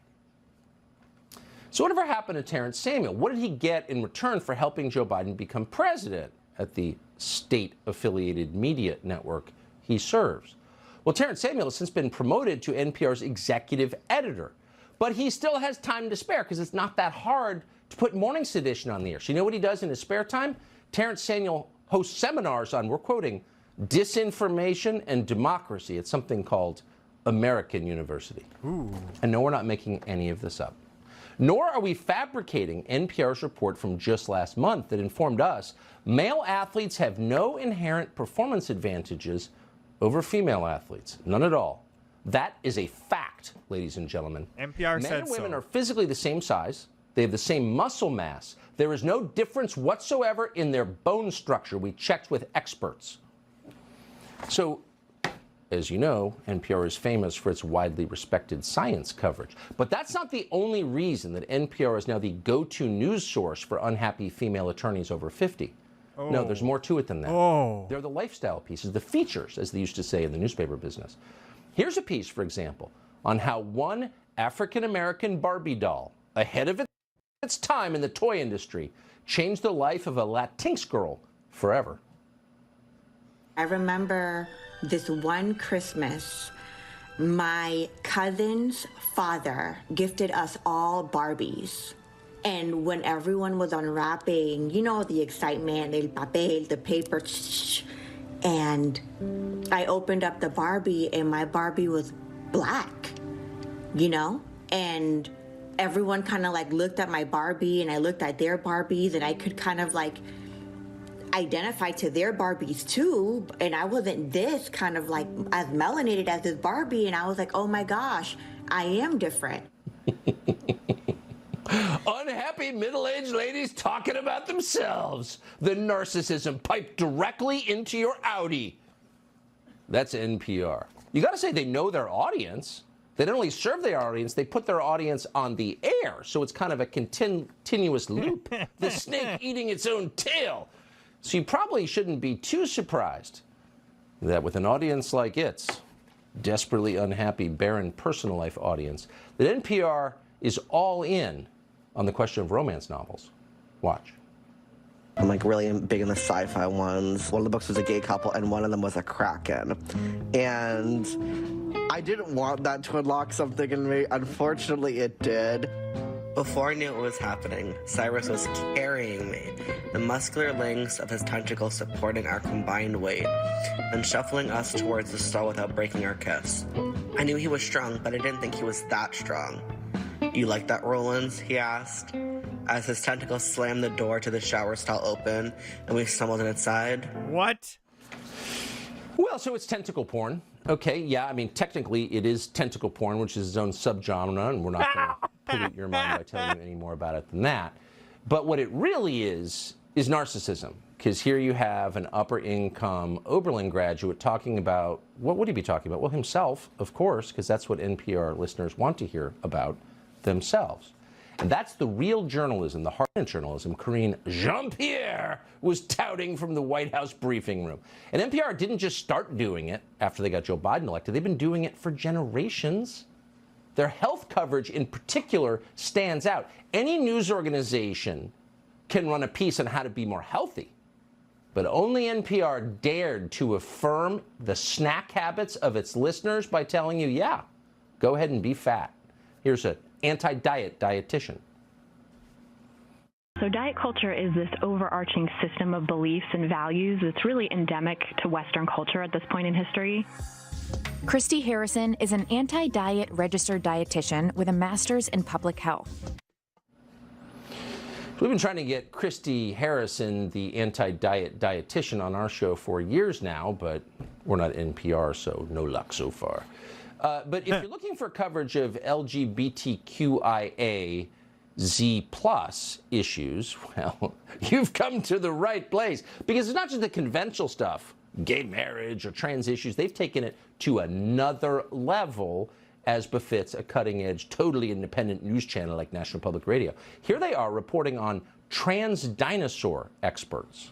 Speaker 13: So whatever happened to Terrence Samuel? What did he get in return for helping Joe Biden become president at the state-affiliated media network he serves? Well, Terrence Samuel has since been promoted to NPR's executive editor, but he still has time to spare because it's not that hard to put Morning Sedition on the air. So you know what he does in his spare time? Terrence Samuel hosts seminars on, we're quoting, disinformation and democracy at something called American University.
Speaker 1: Ooh.
Speaker 13: And no, we're not making any of this up. Nor are we fabricating NPR's report from just last month that informed us male athletes have no inherent performance advantages over female athletes. None at all. That is a fact, ladies and gentlemen.
Speaker 1: NPR said so.
Speaker 13: Men and women are physically the same size. They have the same muscle mass. There is no difference whatsoever in their bone structure. We checked with experts. So, as you know, NPR is famous for its widely respected science coverage. But that's not the only reason that NPR is now the go-to news source for unhappy female attorneys over 50. Oh. No, there's more to it than that.
Speaker 1: Oh.
Speaker 13: They're the lifestyle pieces, the features, as they used to say in the newspaper business. Here's a piece, for example, on how one African-American Barbie doll, ahead of its time in the toy industry, changed the life of a Latinx girl forever.
Speaker 14: I remember this one Christmas, my cousin's father gifted us all Barbies. And when everyone was unwrapping, you know, the excitement, el papel, the paper, and I opened up the Barbie and my Barbie was black, you know? And everyone kind of like looked at my Barbie and I looked at their Barbies and I could kind of like identify to their Barbies too. And I wasn't this kind of like as melanated as this Barbie. And I was like, oh my gosh, I am different.
Speaker 13: Unhappy middle-aged ladies talking about themselves. The narcissism piped directly into your Audi. That's NPR. You got to say they know their audience. They don't only serve their audience, they put their audience on the air. So it's kind of a continuous loop. The snake eating its own tail. So you probably shouldn't be too surprised that with an audience like its desperately unhappy, barren personal life audience, that NPR is all in on the question of romance novels. Watch.
Speaker 15: I'm like really big in the sci-fi ones. One of the books was a gay couple and one of them was a Kraken. And I didn't want that to unlock something in me. Unfortunately, it did. Before I knew what was happening, Cyrus was carrying me, the muscular lengths of his tentacles supporting our combined weight, and shuffling us towards the stall without breaking our kiss. I knew he was strong, but I didn't think he was that strong. You like that, Rollins? He asked, as his tentacles slammed the door to the shower stall open, and we stumbled inside.
Speaker 1: What?
Speaker 13: Well, so it's tentacle porn. Okay, yeah, I mean, technically it is tentacle porn, which is its own subgenre, and we're not going to pollute your mind by telling you any more about it than that. But what it really is narcissism. Because here you have an upper-income Oberlin graduate talking about, what would he be talking about? Well, himself, of course, because that's what NPR listeners want to hear about themselves. And that's the real journalism, the hard journalism Karine Jean-Pierre was touting from the White House briefing room. And NPR didn't just start doing it after they got Joe Biden elected. They've been doing it for generations. Their health coverage in particular stands out. Any news organization can run a piece on how to be more healthy. But only NPR dared to affirm the snack habits of its listeners by telling you, yeah, go ahead and be fat. Here's an anti-diet dietitian.
Speaker 16: So diet culture is this overarching system of beliefs and values that's really endemic to Western culture at this point in history.
Speaker 17: Christy Harrison is an anti-diet registered dietitian with a master's in public health.
Speaker 13: We've been trying to get Christy Harrison, the anti-diet dietitian, on our show for years now, but we're not NPR, so no luck so far. But if you're looking for coverage of LGBTQIA Z+ issues, well, you've come to the right place. Because it's not just the conventional stuff, gay marriage or trans issues. They've taken it to another level, as befits a cutting-edge, totally independent news channel like National Public Radio. Here they are reporting on trans dinosaur experts.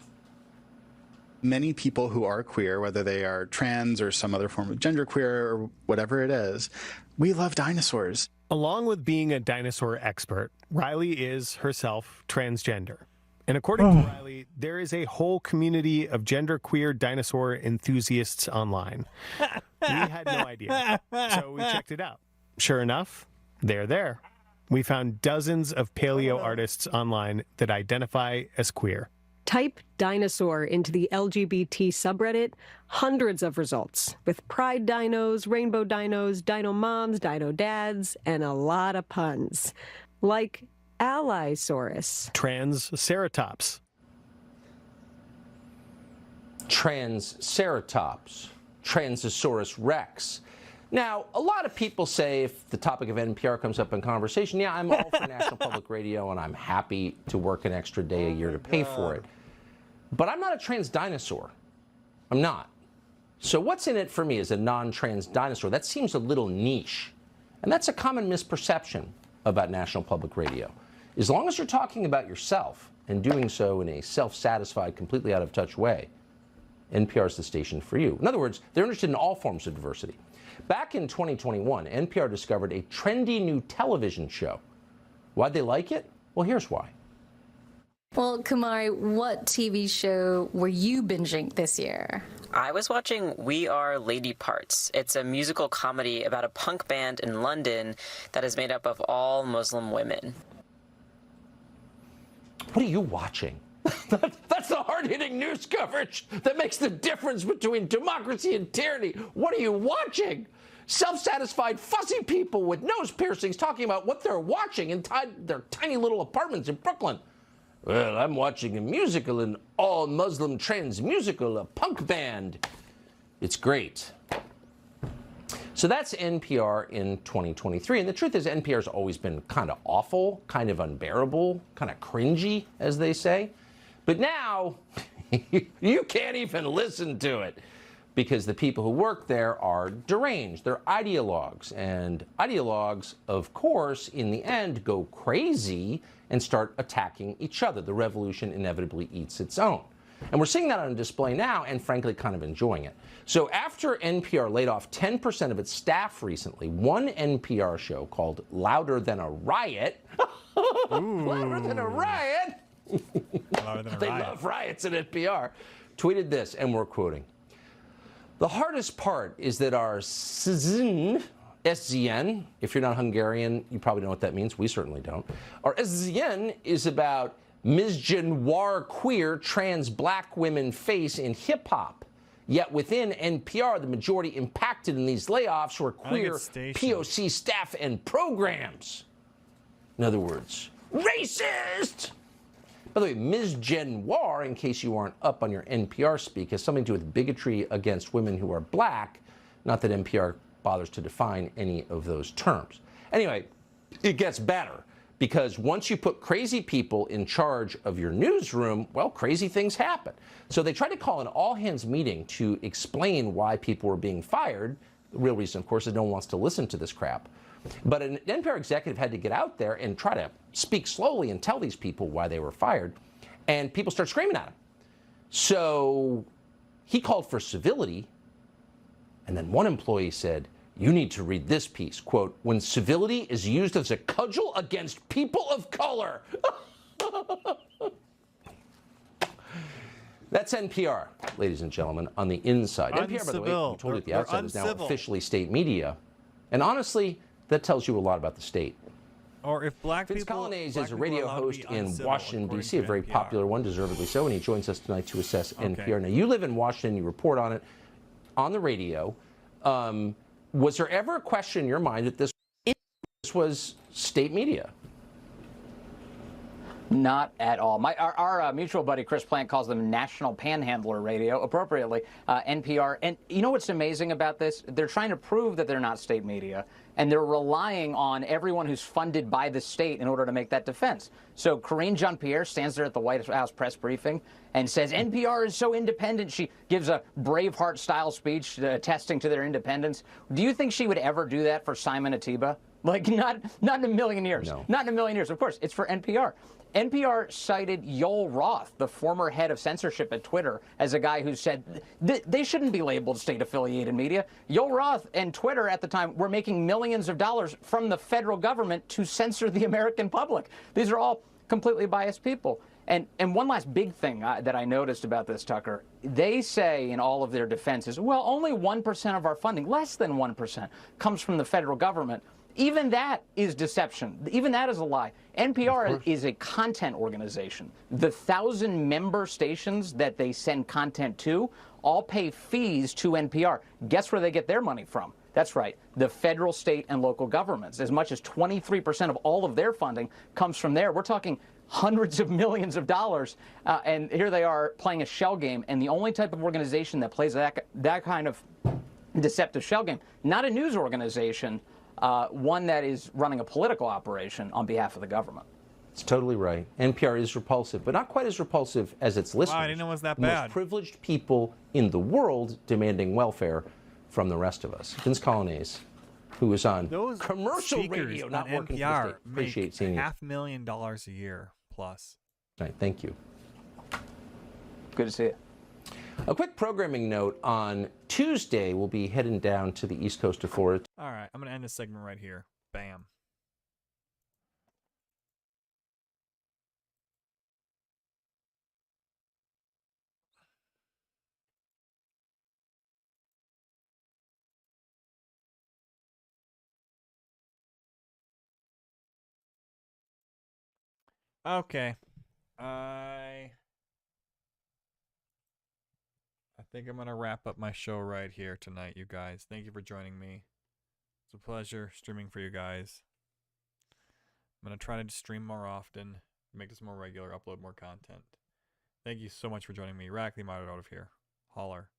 Speaker 18: Many people who are queer, whether they are trans or some other form of genderqueer or whatever it is, we love dinosaurs.
Speaker 19: Along with being a dinosaur expert, Riley is herself transgender. And according to Riley, there is a whole community of genderqueer dinosaur enthusiasts online. We had no idea, so we checked it out. Sure enough, they're there. We found dozens of paleo artists online that identify as queer.
Speaker 20: Type dinosaur into the LGBT subreddit, hundreds of results, with pride dinos, rainbow dinos, dino moms, dino dads, and a lot of puns. Like Allosaurus.
Speaker 19: Transceratops.
Speaker 13: Transceratops. Transosaurus rex. Now, a lot of people say if the topic of NPR comes up in conversation, yeah, I'm all for National Public Radio and I'm happy to work an extra day a year to pay for it. But I'm not a trans dinosaur. I'm not. So what's in it for me as a non-trans dinosaur? That seems a little niche. And that's a common misperception about National Public Radio. As long as you're talking about yourself and doing so in a self-satisfied, completely out-of-touch way, NPR is the station for you. In other words, they're interested in all forms of diversity. Back in 2021, NPR discovered a trendy new television show. Why'd they like it? Well, here's why.
Speaker 21: Well, Kumari, what TV show were you binging this year?
Speaker 22: I was watching We Are Lady Parts. It's a musical comedy about a punk band in London that is made up of all Muslim women.
Speaker 13: What are you watching? That's the hard-hitting news coverage that makes the difference between democracy and tyranny. What are you watching? Self-satisfied, fussy people with nose piercings talking about what they're watching inside their tiny little apartments in Brooklyn. Well, I'm watching a musical, an all-Muslim trans musical, a punk band. It's great. So that's NPR in 2023. And the truth is, NPR's always been kind of awful, kind of unbearable, kind of cringy, as they say. But now, you can't even listen to it because the people who work there are deranged. They're ideologues. And ideologues, of course, in the end, go crazy and start attacking each other. The revolution inevitably eats its own. And we're seeing that on display now and, frankly, kind of enjoying it. So after NPR laid off 10% of its staff recently, one NPR show called Louder Than a Riot, Louder Than a Riot, they love riots at NPR, tweeted this, and we're quoting. The hardest part is that our SZN, if you're not Hungarian, you probably know what that means. We certainly don't. Our SZN is about misgenre queer trans black women face in hip-hop. Yet within NPR, the majority impacted in these layoffs were queer POC staff and programs. In other words, racist! By the way, Ms. Genoir, in case you aren't up on your NPR speak, has something to do with bigotry against women who are black. Not that NPR bothers to define any of those terms. Anyway, it gets better, because once you put crazy people in charge of your newsroom, well, crazy things happen. So they tried to call an all-hands meeting to explain why people were being fired. The real reason, of course, is no one wants to listen to this crap. But an NPR executive had to get out there and try to speak slowly and tell these people why they were fired. And people start screaming at him. So he called for civility. And then one employee said, "You need to read this piece." Quote, "When civility is used as a cudgel against people of color." That's NPR, ladies and gentlemen, on the inside. NPR, by the way, I told you at the outset, is now officially state media. And honestly, that tells you a lot about the state.
Speaker 1: Or if black
Speaker 13: Vince
Speaker 1: people...
Speaker 13: Colonnese is a radio host in Washington, D.C., a very popular one, deservedly so, and he joins us tonight to assess NPR. Now, you live in Washington, you report on it on the radio. Was there ever a question in your mind that this was state media?
Speaker 2: Not at all. Our mutual buddy Chris Plant calls them National Panhandler Radio, appropriately, NPR. And you know what's amazing about this? They're trying to prove that they're not state media, and they're relying on everyone who's funded by the state in order to make that defense. So Karine Jean-Pierre stands there at the White House press briefing and says NPR is so independent. She gives a Braveheart-style speech attesting to their independence. Do you think she would ever do that for Simon Atiba? Like, not in a million years. No. Not in a million years. Of course, it's for NPR. NPR cited Yoel Roth, the former head of censorship at Twitter, as a guy who said they shouldn't be labeled state-affiliated media. Yoel Roth and Twitter at the time were making millions of dollars from the federal government to censor the American public. These are all completely biased people. And one last big thing that I noticed about this, Tucker, they say in all of their defenses, well, only 1% of our funding, less than 1%, comes from the federal government. Even that is deception. Even that is a lie. NPR is a content organization. The 1,000 member stations that they send content to all pay fees to NPR. Guess where they get their money from? That's right, the federal, state, and local governments. As much as 23% of all of their funding comes from there. We're talking hundreds of millions of dollars, and here they are playing a shell game. And the only type of organization that plays that kind of deceptive shell game, not a news organization, one that is running a political operation on behalf of the government.
Speaker 13: It's totally right. NPR is repulsive, but not quite as repulsive as its listeners.
Speaker 1: Wow, I didn't know it was that
Speaker 13: the
Speaker 1: bad.
Speaker 13: Most privileged people in the world demanding welfare from the rest of us. Vince Colonnese, who is on commercial radio, not working for the state. Appreciate seeing you.
Speaker 1: $500,000 a year plus.
Speaker 13: All right, thank you.
Speaker 2: Good to see you.
Speaker 13: A quick programming note: on Tuesday, we'll be heading down to the east coast of Florida.
Speaker 1: All right, I'm going to end this segment right here. Bam. Okay. I think I'm going to wrap up my show right here tonight, you guys. Thank you for joining me. It's a pleasure streaming for you guys. I'm going to try to stream more often, make this more regular, upload more content. Thank you so much for joining me. Radically Moderate out of here. Holler.